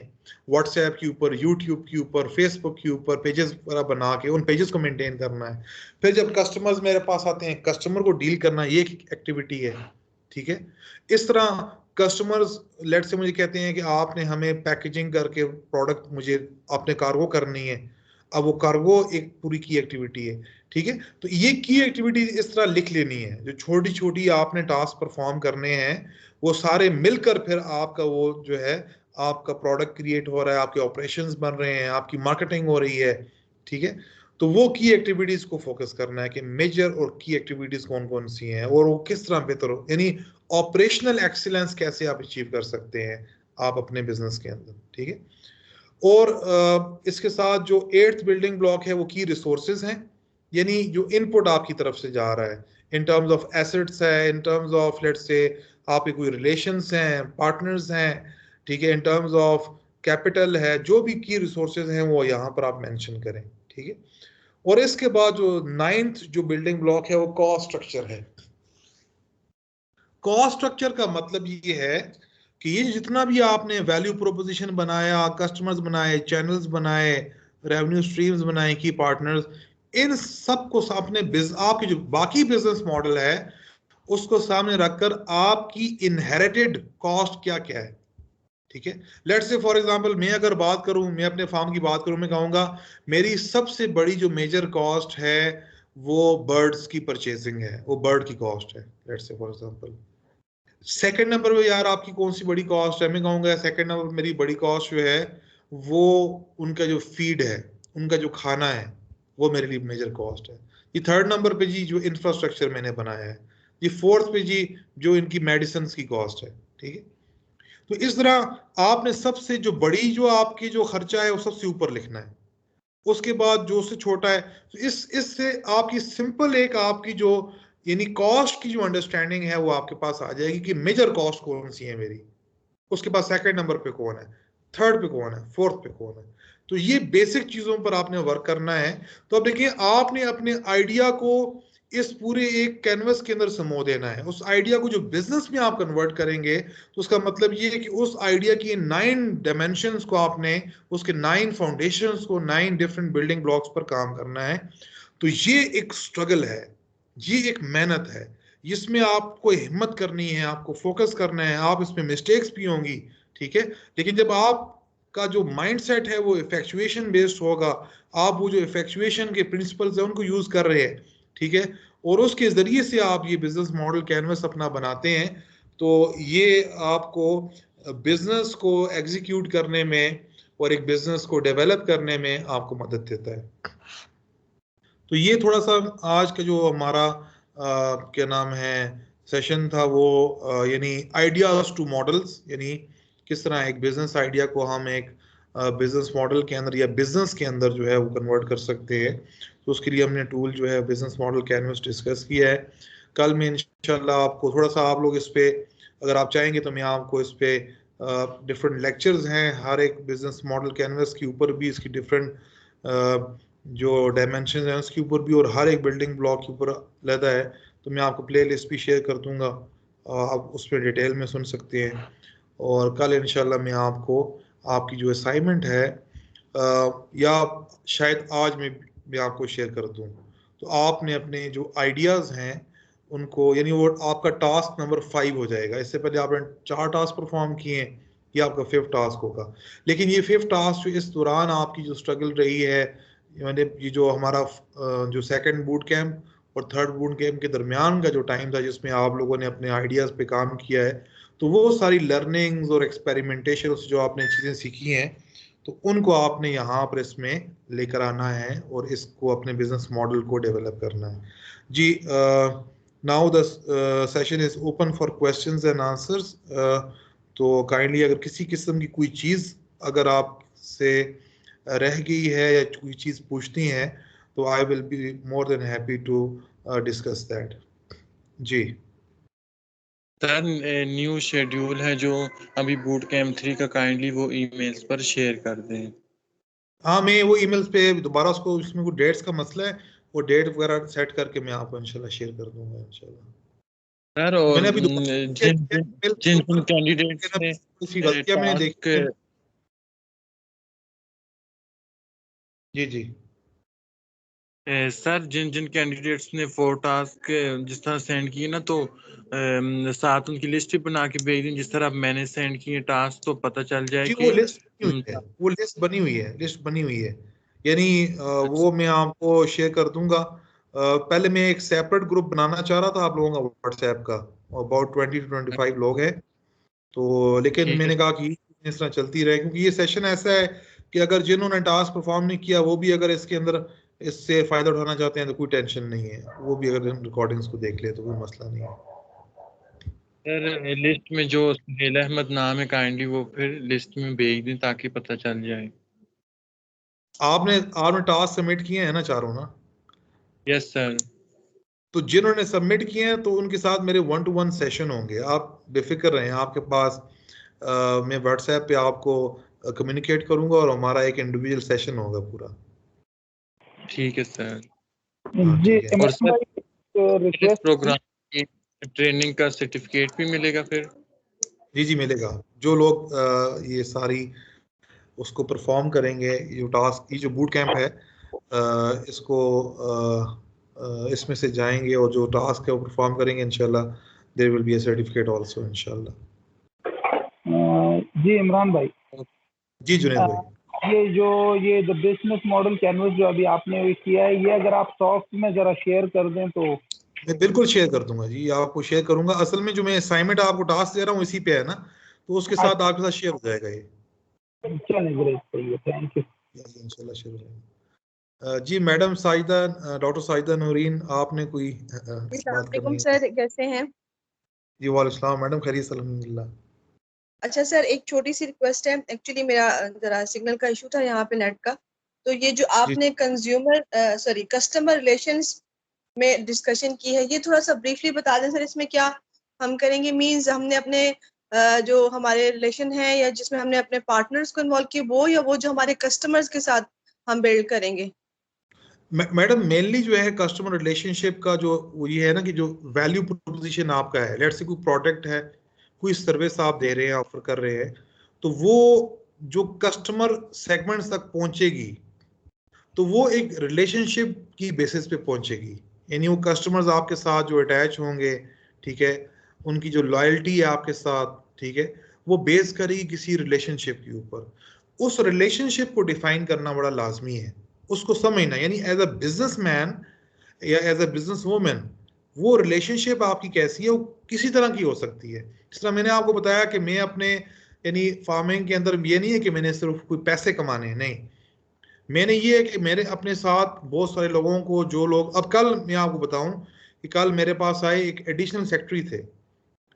व्हाट्सएप के ऊपर, यूट्यूब के ऊपर, फेसबुक के ऊपर पेजेस बना के उन पेजेस को मेंटेन करना है। फिर जब कस्टमर्स मेरे पास आते हैं, कस्टमर को डील करना, ये एक एक्टिविटी है, ठीक है। इस तरह कस्टमर्स लेट से मुझे कहते हैं कि आपने हमें पैकेजिंग करके प्रोडक्ट मुझे आपने कार्गो करनी है, अब वो कार्गो एक पूरी की एक्टिविटी है, ठीक है। तो ये की एक्टिविटी इस तरह लिख लेनी है, जो छोटी छोटी आपने टास्क परफॉर्म करने हैं वो सारे मिलकर फिर आपका वो जो है आपका प्रोडक्ट क्रिएट हो रहा है, आपके ऑपरेशंस बन रहे हैं, आपकी मार्केटिंग हो रही है, ठीक है। तो वो की एक्टिविटीज को फोकस करना है कि मेजर और की एक्टिविटीज कौन कौन सी हैं और वो किस तरह बेहतर हो, यानी ऑपरेशनल एक्सीलेंस कैसे आप अचीव कर सकते हैं आप अपने बिजनेस के अंदर, ठीक है। और इसके साथ जो 8th बिल्डिंग ब्लॉक है वो की रिसोर्सेज हैं, यानी जो इनपुट आपकी तरफ से जा रहा है इन टर्म्स ऑफ एसेट्स है, in terms of let's say आपके कोई रिलेशंस हैं, पार्टनर्स हैं, ठीक है, इन टर्म्स ऑफ कैपिटल है, जो भी की रिसोर्सेज हैं वो यहाँ पर आप मेंशन करें, ठीक है। और इसके बाद जो 9th जो बिल्डिंग ब्लॉक है वो कॉस्ट स्ट्रक्चर है। कॉस्ट स्ट्रक्चर का मतलब ये है कि ये जितना भी आपने वैल्यू प्रोपोजिशन बनाया, कस्टमर्स बनाए, चैनल्स बनाए, रेवेन्यू स्ट्रीम्स बनाए, की पार्टनर्स, इन सब को आपने आपकी जो बाकी बिजनेस मॉडल है उसको सामने रखकर आपकी इनहेरिटेड कॉस्ट क्या क्या है, ठीक है। लेट्स से फॉर एग्जांपल मैं अगर बात करूं, मैं अपने फार्म की बात करूं, मैं कहूंगा मेरी सबसे बड़ी जो मेजर कॉस्ट है वो बर्ड्स की परचेसिंग है, वो बर्ड की कॉस्ट है let's say for example. Second number पे यार आपकी कौन सी बड़ी कॉस्ट है, मैं कहूंगा सेकंड नंबर मेरी बड़ी कॉस्ट जो है वो उनका जो फीड है, उनका जो खाना है, वो मेरे लिए मेजर कॉस्ट है। ये थर्ड नंबर पे जी जो इंफ्रास्ट्रक्चर मैंने बनाया है। ये फोर्थ पे जी जो इनकी मेडिसिन की कॉस्ट है, ठीक है। तो इस तरह आपने सबसे जो बड़ी जो आपकी जो खर्चा है वो सबसे ऊपर लिखना है, उसके बाद जो उससे छोटा है। तो इससे आपकी सिंपल एक आपकी जो यानी कॉस्ट की जो अंडरस्टैंडिंग है वो आपके पास आ जाएगी कि मेजर कॉस्ट कौन सी है मेरी, उसके बाद सेकंड नंबर पे कौन है, थर्ड पे कौन है, फोर्थ पे कौन है। तो ये बेसिक चीजों पर आपने वर्क करना है। तो अब देखिए आपने अपने आइडिया को इस पूरे एक कैनवस के अंदर समो देना है। उस आइडिया को जो बिजनेस में आप कन्वर्ट करेंगे तो उसका मतलब ये है कि उस आइडिया की 9 डायमेंशंस को आपने, उसके 9 फाउंडेशंस को 9 डिफरेंट बिल्डिंग ब्लॉक्स पर काम करना है। तो ये एक स्ट्रगल है, ये एक मेहनत है, इसमें आपको हिम्मत करनी है, आपको फोकस करना है, आप इसमें मिस्टेक्स भी होंगी, ठीक है। लेकिन जब आपका जो माइंडसेट है वो इफेक्चुएशन बेस्ड होगा, आप वो जो इफेक्चुएशन के प्रिंसिपल्स है उनको यूज कर रहे हैं, ठीक है, और उसके जरिए से आप ये बिजनेस मॉडल कैनवस अपना बनाते हैं, तो ये आपको बिजनेस को एग्जीक्यूट करने में और एक बिजनेस को डेवलप करने में आपको मदद देता है। तो ये थोड़ा सा आज का जो हमारा क्या नाम है सेशन था वो यानी आइडियाज टू मॉडल्स, यानी किस तरह एक बिजनेस आइडिया को हम एक बिजनेस मॉडल के अंदर या बिजनेस के अंदर जो है वो कन्वर्ट कर सकते हैं। तो उसके लिए हमने टूल जो है बिजनेस मॉडल कैनवस डिस्कस किया है। कल में इंशाल्लाह आपको थोड़ा सा आप लोग इस पे अगर आप चाहेंगे तो मैं आपको इस पे डिफरेंट लेक्चर्स हैं हर एक बिजनेस मॉडल कैनवस के ऊपर भी, इसकी डिफरेंट जो डायमेंशन है उसके ऊपर भी, और हर एक बिल्डिंग ब्लॉक के ऊपर लगा है। तो मैं आपको प्ले लिस्ट भी शेयर कर दूंगा, आप उस पर डिटेल में सुन सकते हैं। और कल इंशाल्लाह मैं आपको आपकी जो असाइनमेंट है या शायद आज मैं आपको शेयर कर दूं, तो आपने अपने जो आइडियाज़ हैं उनको, यानी वो आपका टास्क नंबर 5 हो जाएगा। इससे पहले आपने 4 टास्क परफॉर्म किए हैं, ये आपका 5th टास्क होगा। लेकिन ये 5th टास्क जो इस दौरान आपकी जो स्ट्रगल रही है, यानी ये जो हमारा जो सेकंड बूट कैंप और थर्ड बूट कैंप के दरमियान का जो टाइम था जिसमें आप लोगों ने अपने आइडियाज़ पे काम किया है, तो वो सारी लर्निंग्स और एक्सपेरिमेंटेशन से जो आपने चीज़ें सीखी हैं तो उनको आपने यहाँ पर इसमें लेकर आना है और इसको अपने बिजनेस मॉडल को डेवलप करना है। जी, now the session is open for questions and answers. तो काइंडली अगर किसी किस्म की कोई चीज़ अगर आपसे रह गई है या कोई चीज़ पूछती हैं तो I will be more than happy to discuss that. जी सर न्यू शेड्यूल है जो अभी बूट कैंप 3 का, काइंडली वो ईमेल्स पर शेयर कर दें। हाँ, मैं वो ईमेल्स पे दोबारा उसको, उसमें कोई डेट्स का मसला है, वो डेट वगैरह सेट करके मैं आपको इंशाल्लाह शेयर कर दूंगा इंशाल्लाह। सर तो और मैंने अभी जिन जिन जिन कैंडिडेट्स ने कुछ गलतियां मैंने टास्क, देखी हैं। जी जी सर जिन जिन कैंडिडेट्स ने 4 टास्क जिस तरह सेंड किए ना, तो साथ उनकी लिस्ट ही बना के भेज दें जिस तरह मैंने सेंड किए टास्क, तो पता चल जाए जी, वो कि लिस्ट बनी हुई है, वो लिस्ट बनी हुई है, लिस्ट बनी हुई है। यानी वो मैं आपको शेयर कर दूंगा। पहले मैं एक सेपरेट ग्रुप बनाना चाह रहा था आप लोगों का व्हाट्सएप का, अबाउट 20 to 25 लोग हैं। तो लेकिन ठीक है। मैंने कहा कि इस तरह चलती रहे, क्योंकि ये सेशन ऐसा है कि अगर जिन्होंने टास्क परफॉर्म नहीं किया वो भी अगर इसके अंदर इससे फायदा उठाना चाहते हैं तो कोई टेंशन नहीं है, वो भी अगर रिकॉर्डिंग्स को देख ले तो कोई मसला नहीं है। सर लिस्ट में जो सुहेल अहमद नाम है, काइंडली वो फिर लिस्ट में भेज दें ताकि पता चल जाए। आपने आपने टास्क सबमिट किए हैं ना चारों ना? Yes sir. तो जिन्होंने सबमिट किए हैं तो उनके साथ मेरे 1-to-1 सेशन होंगे, आप बेफिक्र रहें। आपके पास मैं व्हाट्सएप पे आपको कम्युनिकेट करूंगा और हमारा एक इंडिविजुअल सेशन होगा पूरा। ठीक है सर। हाँ जी ठीक है। और इमरान सर भाई इस रिक्वेस्ट प्रोग्राम की ट्रेनिंग का सर्टिफिकेट भी मिलेगा फिर? जी जी मिलेगा। जो लोग ये सारी उसको परफॉर्म करेंगे, ये टास्क, ये जो बूट कैंप है इसको इसमें से जाएंगे और जो टास्क है वो परफॉर्म करेंगे इंशाल्लाह, there will be a certificate also इंशाल्लाह। जी इमरान भाई, जी जुनेद भाई, ये द बिजनेस मॉडल कैनवस जो अभी आपने किया है, ये अगर आप सॉफ्ट में जरा शेयर कर दें तो। मैं बिल्कुल शेयर कर दूंगा जी, आपको शेयर करूंगा। असल में जो मैं असाइनमेंट आपको टास्क दे रहा हूँ इसी पे है ना, तो उसके साथ अच्छा, आपके साथ शेयर हो जाएगा ये। चलिए ग्रेट, सही है, थैंक यू। इंशाल्लाह शेयर हो जाएगा। जी मैडम साइदा, डॉक्टर साइदा नूरीन, आपने कोई बात अस्सलाम करनी है? सर, कैसे हैं? जी वालेकुम सलाम मैडम, खैरियत अल्हम्दुलिल्लाह। अच्छा सर, एक छोटी सी रिक्वेस्ट है, एक्चुअली मेरा जरा सिग्नल का इशू था यहाँ पे नेट का। तो ये जो आपने कस्टमर रिलेशंस में डिस्कशन की है, ये थोड़ा सा ब्रीफली बता दें सर, इसमें क्या हम करेंगे? मींस हमने अपने जो हमारे रिलेशन है या जिसमें हमने अपने पार्टनर्स को इन्वॉल्व किया वो, या वो जो हमारे कस्टमर्स के साथ हम बिल्ड करेंगे? मैडम मेनली जो है कस्टमर रिलेशनशिप का जो वो ये है ना कि जो वैल्यू प्रोपोजिशन आपका है, लेट्स से कोई प्रोडक्ट है, कोई सर्विस आप दे रहे हैं, ऑफर कर रहे हैं, तो वो जो कस्टमर सेगमेंट्स तक पहुंचेगी तो वो एक रिलेशनशिप की बेसिस पे पहुंचेगी। यानी वो कस्टमर्स आपके साथ जो अटैच होंगे, ठीक है, उनकी जो लॉयल्टी है आपके साथ, ठीक है, वो बेस करेगी किसी रिलेशनशिप के ऊपर। उस रिलेशनशिप को डिफाइन करना बड़ा लाजमी है, उसको समझना। यानी एज अ बिजनेसमैन या एज अ बिजनेस वूमेन वो रिलेशनशिप आपकी कैसी है, वो किसी तरह की हो सकती है। जिस तरह मैंने आपको बताया कि मैं अपने यानी फार्मिंग के अंदर ये नहीं है कि मैंने सिर्फ कोई पैसे कमाने हैं, नहीं, मैंने ये है कि मेरे अपने साथ बहुत सारे लोगों को, जो लोग, अब कल मैं आपको बताऊं कि कल मेरे पास आए एक एडिशनल सेक्रेटरी थे,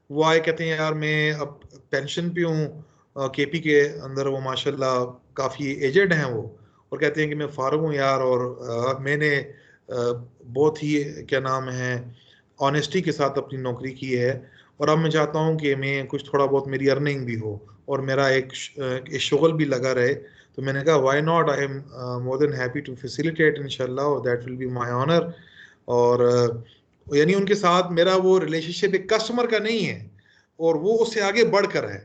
वो आए कहते हैं यार मैं अब पेंशन पे हूँ केपी के अंदर, वो माशाल्लाह काफ़ी एजेड हैं वो, और कहते हैं कि मैं फारूक हूँ यार, और मैंने बहुत ही क्या नाम है ऑनेस्टी के साथ अपनी नौकरी की है, और अब मैं चाहता हूँ कि मैं कुछ थोड़ा बहुत मेरी अर्निंग भी हो और मेरा एक शुगल भी लगा रहे। तो मैंने कहा why not, I am more than happy to facilitate इंशाल्लाह, और that will be my honour. और यानी उनके साथ मेरा वो रिलेशनशिप एक कस्टमर का नहीं है, और वो उससे आगे बढ़कर है,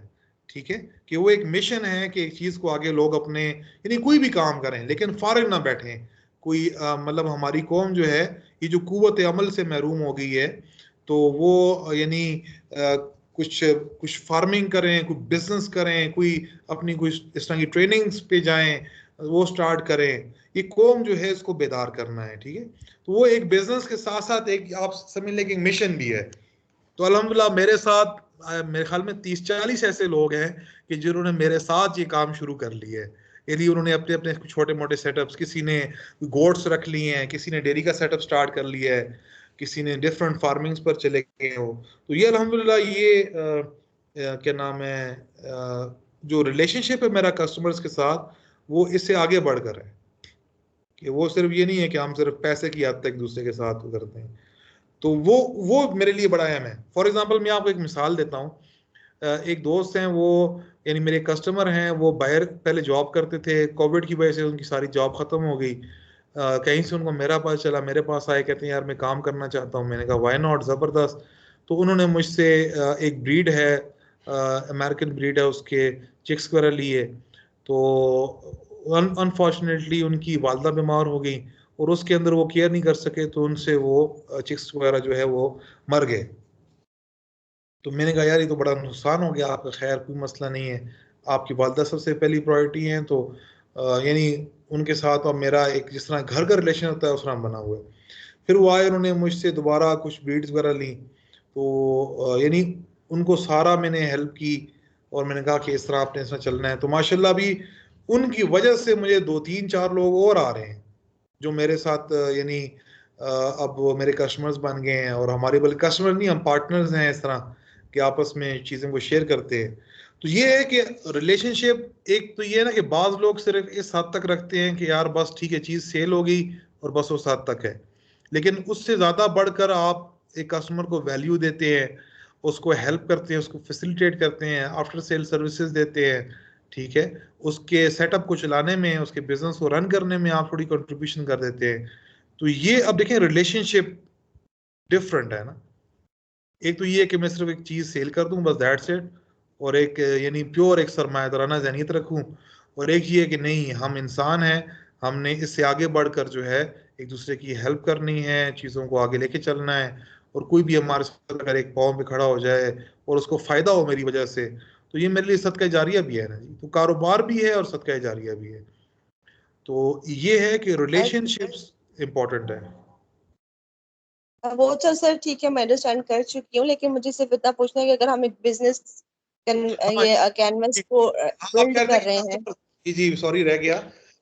ठीक है, कि वो एक मिशन है कि एक चीज़ को आगे लोग अपने, यानी कोई भी काम करें लेकिन फारग ना बैठें। कोई मतलब हमारी कौम जो है ये जो कुव्वत अमल से महरूम हो गई है, तो वो यानी कुछ कुछ फार्मिंग करें, कुछ बिजनेस करें, कोई अपनी कोई इस तरह की ट्रेनिंग्स पे जाएं, वो स्टार्ट करें। ये कौम जो है इसको बेदार करना है, ठीक है। तो वो एक बिजनेस के साथ साथ एक आप समझ लें कि मिशन भी है। तो अल्हम्दुलिल्लाह मेरे साथ मेरे ख्याल में 30-40 ऐसे लोग हैं कि जिन्होंने मेरे साथ ये काम शुरू कर लिया है। यदि उन्होंने अपने अपने छोटे मोटे सेटअप्स, किसी ने गोट्स रख लिए हैं, किसी ने डेयरी का सेटअप स्टार्ट कर लिया है, किसी ने डिफरेंट फार्मिंग्स पर चले गए हो, तो ये अल्हम्दुलिल्लाह ये क्या नाम है जो रिलेशनशिप है मेरा कस्टमर्स के साथ, वो इससे आगे बढ़कर है कि वो सिर्फ ये नहीं है कि हम सिर्फ पैसे की हद तक एक दूसरे के साथ करते हैं। तो वो मेरे लिए बड़ा अहम है। फॉर एग्जांपल मैं आपको एक मिसाल देता हूँ, एक दोस्त हैं, वो यानी मेरे कस्टमर हैं, वो बाहर पहले जॉब करते थे, कोविड की वजह से उनकी सारी जॉब खत्म हो गई। कहीं से उनको मेरा पता चला, मेरे पास आए, कहते हैं यार मैं काम करना चाहता हूँ। मैंने कहा वाई नॉट, ज़बरदस्त। तो उन्होंने मुझसे एक ब्रीड है, अमेरिकन ब्रीड है, उसके चिक्स वगैरह लिए। तो अनफॉर्चुनेटली उनकी वालदा बीमार हो गई और उसके अंदर वो केयर नहीं कर सके, तो उनसे वो चिक्स वगैरह जो है वो मर गए। तो मैंने कहा यार ये तो बड़ा नुकसान हो गया आपका, खैर कोई मसला नहीं है, आपकी वालदा सबसे पहली प्रायोरिटी है। तो यानी उनके साथ अब मेरा एक जिस तरह घर का रिलेशन होता है उस तरह बना हुआ है। फिर वो आए, उन्होंने मुझसे दोबारा कुछ ब्रीड्स वगैरह ली, तो यानी उनको सारा मैंने हेल्प की, और मैंने कहा कि इस तरह आपने इस तरह चलना है। तो माशाल्लाह भी उनकी वजह से मुझे 2-3-4 लोग और आ रहे हैं जो मेरे साथ यानी अब वो मेरे कस्टमर्स बन गए हैं, और हमारे बल्कि कस्टमर नहीं, हम पार्टनर्स हैं इस तरह कि आपस में चीज़ों को शेयर करते हैं। तो ये है कि रिलेशनशिप, एक तो ये है ना कि बाज लोग सिर्फ इस हद तक रखते हैं कि यार बस ठीक है चीज़ सेल हो गई और बस उस हद तक है, लेकिन उससे ज़्यादा बढ़कर आप एक कस्टमर को वैल्यू देते हैं, उसको हेल्प करते हैं, उसको फैसिलिटेट करते हैं, आफ्टर सेल सर्विसेज देते हैं, ठीक है, उसके सेटअप को चलाने में, उसके बिजनेस को रन करने में आप थोड़ी कंट्रीब्यूशन कर देते हैं। तो ये अब देखें रिलेशनशिप डिफरेंट है ना। एक तो ये है कि मैं सिर्फ एक चीज सेल कर दूं बस, दैट्स इट, और एक यानी प्योर एक सरमायादाराना ज़हनियत रखूं, और एक ये है कि नहीं, हम इंसान हैं, हमने इससे आगे बढ़कर जो है एक दूसरे की हेल्प करनी है, चीज़ों को आगे लेके चलना है। और कोई भी हमारे साथ अगर एक पाँव पे खड़ा हो जाए और उसको फायदा हो मेरी वजह से, तो ये मेरे लिए सदका जारिया भी है ना जी। तो कारोबार भी है और सदका जारिया भी है। तो ये है कि रिलेशनशिप्स इंपॉर्टेंट है। वो तो सर ठीक है, मैं अंडरस्टैंड कर चुकी हूँ, लेकिन मुझे सिर्फ इतना पूछना है कि अगर हम एक बिजनेस हाँ ये कैनवस को आप बिल्ड कह रहे कर रहे हैं। जी जी, सॉरी रह गया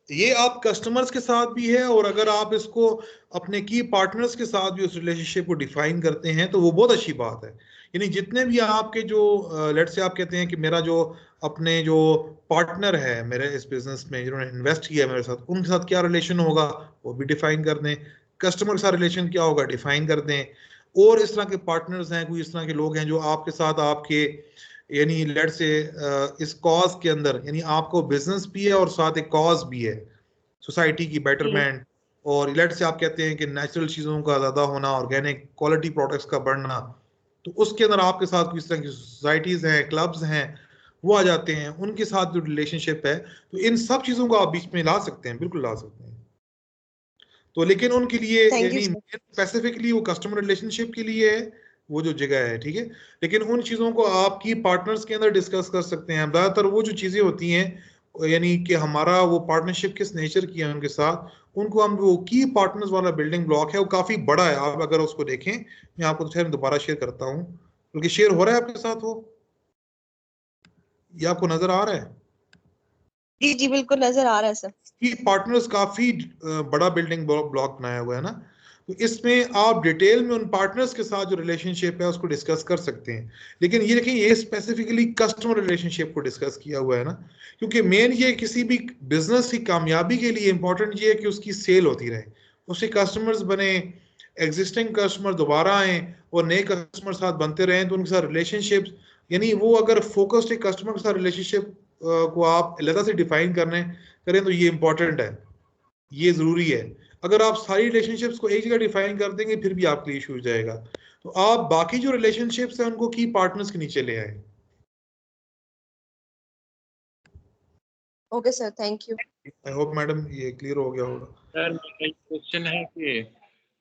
ये आप कस्टमर्स के साथ भी है, और अगर आप इसको अपने की पार्टनर्स के साथ भी उस रिलेशनशिप को डिफाइन करते हैं तो वो बहुत अच्छी बात है। यानी जितने भी आपके जो लेट से आप कहते हैं कि मेरा जो अपने जो पार्टनर है मेरे इस बिजनेस में जिन्होंने इन्वेस्ट किया मेरे साथ, उनके साथ क्या रिलेशन होगा वो भी डिफाइन कर दें, कस्टमर के साथ रिलेशन क्या होगा डिफाइन कर दें। और इस तरह के पार्टनर्स हैं, कोई इस तरह के लोग हैं जो आपके साथ आपके यानी लेट से इस कॉज के अंदर, यानी आपको बिजनेस भी है और साथ एक कॉज भी है सोसाइटी की बेटरमेंट, और लेट से आप कहते हैं कि नेचुरल चीज़ों का ज़्यादा होना, ऑर्गेनिक क्वालिटी प्रोडक्ट्स का बढ़ना, तो उसके अंदर आपके साथ कुछ तरह की सोसाइटीज़ हैं, क्लब्स हैं, वो आ जाते हैं, उनके साथ जो रिलेशनशिप है, तो इन सब चीज़ों को आप बीच में ला सकते हैं, बिल्कुल ला सकते हैं। तो लेकिन उनके लिए यानी स्पेसिफिकली वो कस्टमर रिलेशनशिप के लिए है वो जो जगह है, ठीक है। लेकिन उन चीज़ों को आप की पार्टनर्स के अंदर डिस्कस कर सकते हैं। ज़्यादातर वो जो चीज़ें होती हैं यानी कि हमारा वो पार्टनरशिप किस नेचर की है उनके साथ, उनको हम वो की पार्टनर्स वाला बिल्डिंग ब्लॉक है वो काफ़ी बड़ा है। आप अगर उसको देखें, मैं आपको तो दोबारा शेयर करता हूँ, क्योंकि शेयर हो रहा है आपके साथ वो, ये आपको नजर आ रहा है? जी जी बिल्कुल नजर आ रहा है सर। की पार्टनर्स काफी बड़ा बिल्डिंग ब्लॉक बनाया हुआ है ना, तो इसमें आप डिटेल में उन पार्टनर्स के साथ जो रिलेशनशिप है उसको डिस्कस कर सकते हैं। लेकिन ये देखिए, ये स्पेसिफिकली कस्टमर रिलेशनशिप को डिस्कस किया हुआ है ना, क्योंकि मेन ये किसी भी बिजनेस की कामयाबी के लिए इंपॉर्टेंट ये है कि उसकी सेल होती रहे, उसके कस्टमर्स बने, एग्जिस्टिंग कस्टमर दोबारा आए और नए कस्टमर साथ बनते रहें, तो उनके साथ रिलेशनशिप, यानी वो अगर फोकस्ड एक कस्टमर के साथ रिलेशनशिप को आप अलग से डिफाइन करें तो ये इंपॉर्टेंट है, ये जरूरी है। अगर आप सारी रिलेशनशिप्स को एक जगह डिफाइन कर देंगे फिर भी आपके लिए इशू हो जाएगा। तो आप बाकी जो रिलेशनशिप्स हैं उनको की पार्टनर्स के नीचे ले आए। Okay sir, thank you. I hope madam ये क्लियर हो गया होगा। सर मेरा क्वेश्चन है कि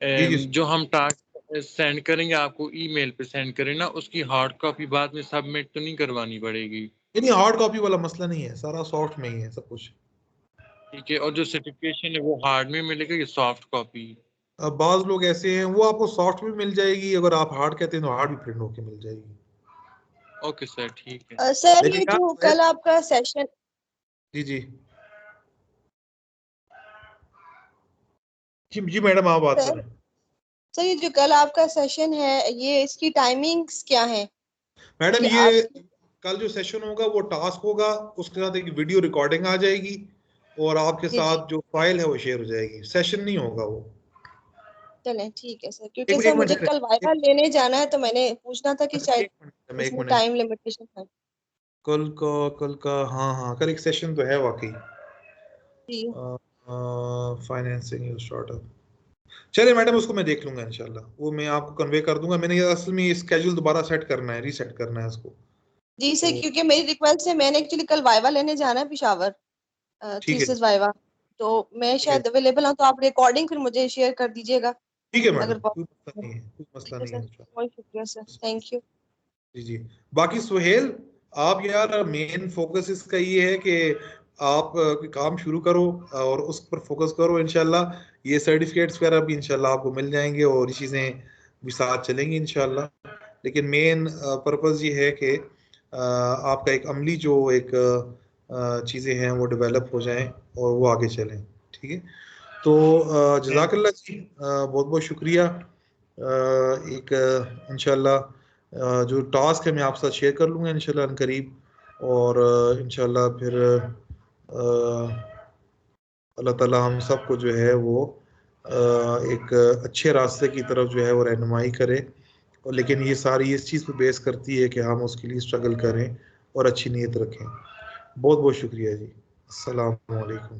जी जी जो हम टास्क सेंड करेंगे आपको ईमेल पे सेंड करें ना, उसकी हार्ड कॉपी बाद में सबमिट तो नहीं करवानी पड़ेगी? यानी हार्ड कॉपी वाला मसला नहीं है, सारा सॉफ्ट में ही है सब कुछ। ठीक है, और जो सर्टिफिकेशन है वो हार्ड में मिलेगा या सॉफ्ट कॉपी? अब बाज लोग ऐसे हैं, वो आपको सॉफ्ट भी मिल जाएगी, अगर आप हार्ड कहते हैं तो हार्ड भी प्रिंट होके मिल जाएगी। ओके सर, ठीक है। सर लेकिन ये जो कल आपका सेशन, जी जी जी जी मैडम आप बात सर करें। सर ये जो कल आपका सेशन है ये इसकी टाइमिंग्स क्या है? मैडम क्योंकि ये आप कल जो सेशन होगा वो टास्क होगा, उसके साथ एक वीडियो रिकॉर्डिंग आ जाएगी और आपके जी जी साथ जो फाइल है वो शेयर हो जाएगी, सेशन नहीं होगा वो। चलें ठीक है सर, क्योंकि सर एक मुझे मिनट कल वाइवा लेने जाना है तो मैंने पूछना था कि अच्छा शायद एक इसमें मिनट टाइम लिमिटेशन है। कल का हाँ हाँ कल एक सेशन तो है वाकई, जी फाइनेंसिंग स्टार्टअप। चलिए मैडम उसको मैं देख लूंगा इंशाल्लाह, वो मैं आपको कन्वे कर दूंगा। मैंने ये असल में ये स्केड्यूल दोबारा सेट करना है, रीसेट करना है इसको। जी सर, तो क्योंकि मेरी रिक्वेस्ट है, मैंने एक्चुअली कल वाइवा लेने जाना है पेशावर, ठीक है थीसिस वाइवा, तो मैं ठीक है शायद अवेलेबल हूँ, तो आप रिकॉर्डिंग फिर मुझे शेयर कर दीजिएगा ठीक है मैडम, अगर कोई मसला पॉसिबल। नहीं है, कोई मसला ठीक है नहीं है सर, इंशाल्लाह। बहुत शुक्रिया सर, थैंक यू। जी जी। बाकी सुहेल, आप यार मेन फोकस इसका ये है कि आप काम शुरू करो और उस पर फोकस करो, इंशाल्लाह ये सर्टिफिकेट्स वगैरह भी इंशाल्लाह आपको मिल जाएंगे और ये चीज़ें भी साथ चलेंगी इंशाल्लाह। लेकिन मेन पर्पस ये है कि आपका एक अमली जो एक चीज़ें हैं वो डेवलप हो जाएं और वो आगे चलें, ठीक है। तो जज़ाकल्लाह जी, बहुत बहुत शुक्रिया। एक इंशाल्लाह जो टास्क है मैं आपके साथ शेयर कर लूँगा इंशाल्लाह अनकरीब, और इंशाल्लाह फिर अल्लाह ताला हम सबको जो है वो एक अच्छे रास्ते की तरफ जो है वो रहनुमाई करे। और लेकिन ये सारी इस चीज़ पे बेस करती है कि हम उसके लिए स्ट्रगल करें और अच्छी नीयत रखें। बहुत बहुत शुक्रिया जी। अस्सलाम वालेकुम।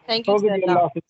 थैंक यू ओके सर, जी, अल्लाह अल्लाह हाफिज़।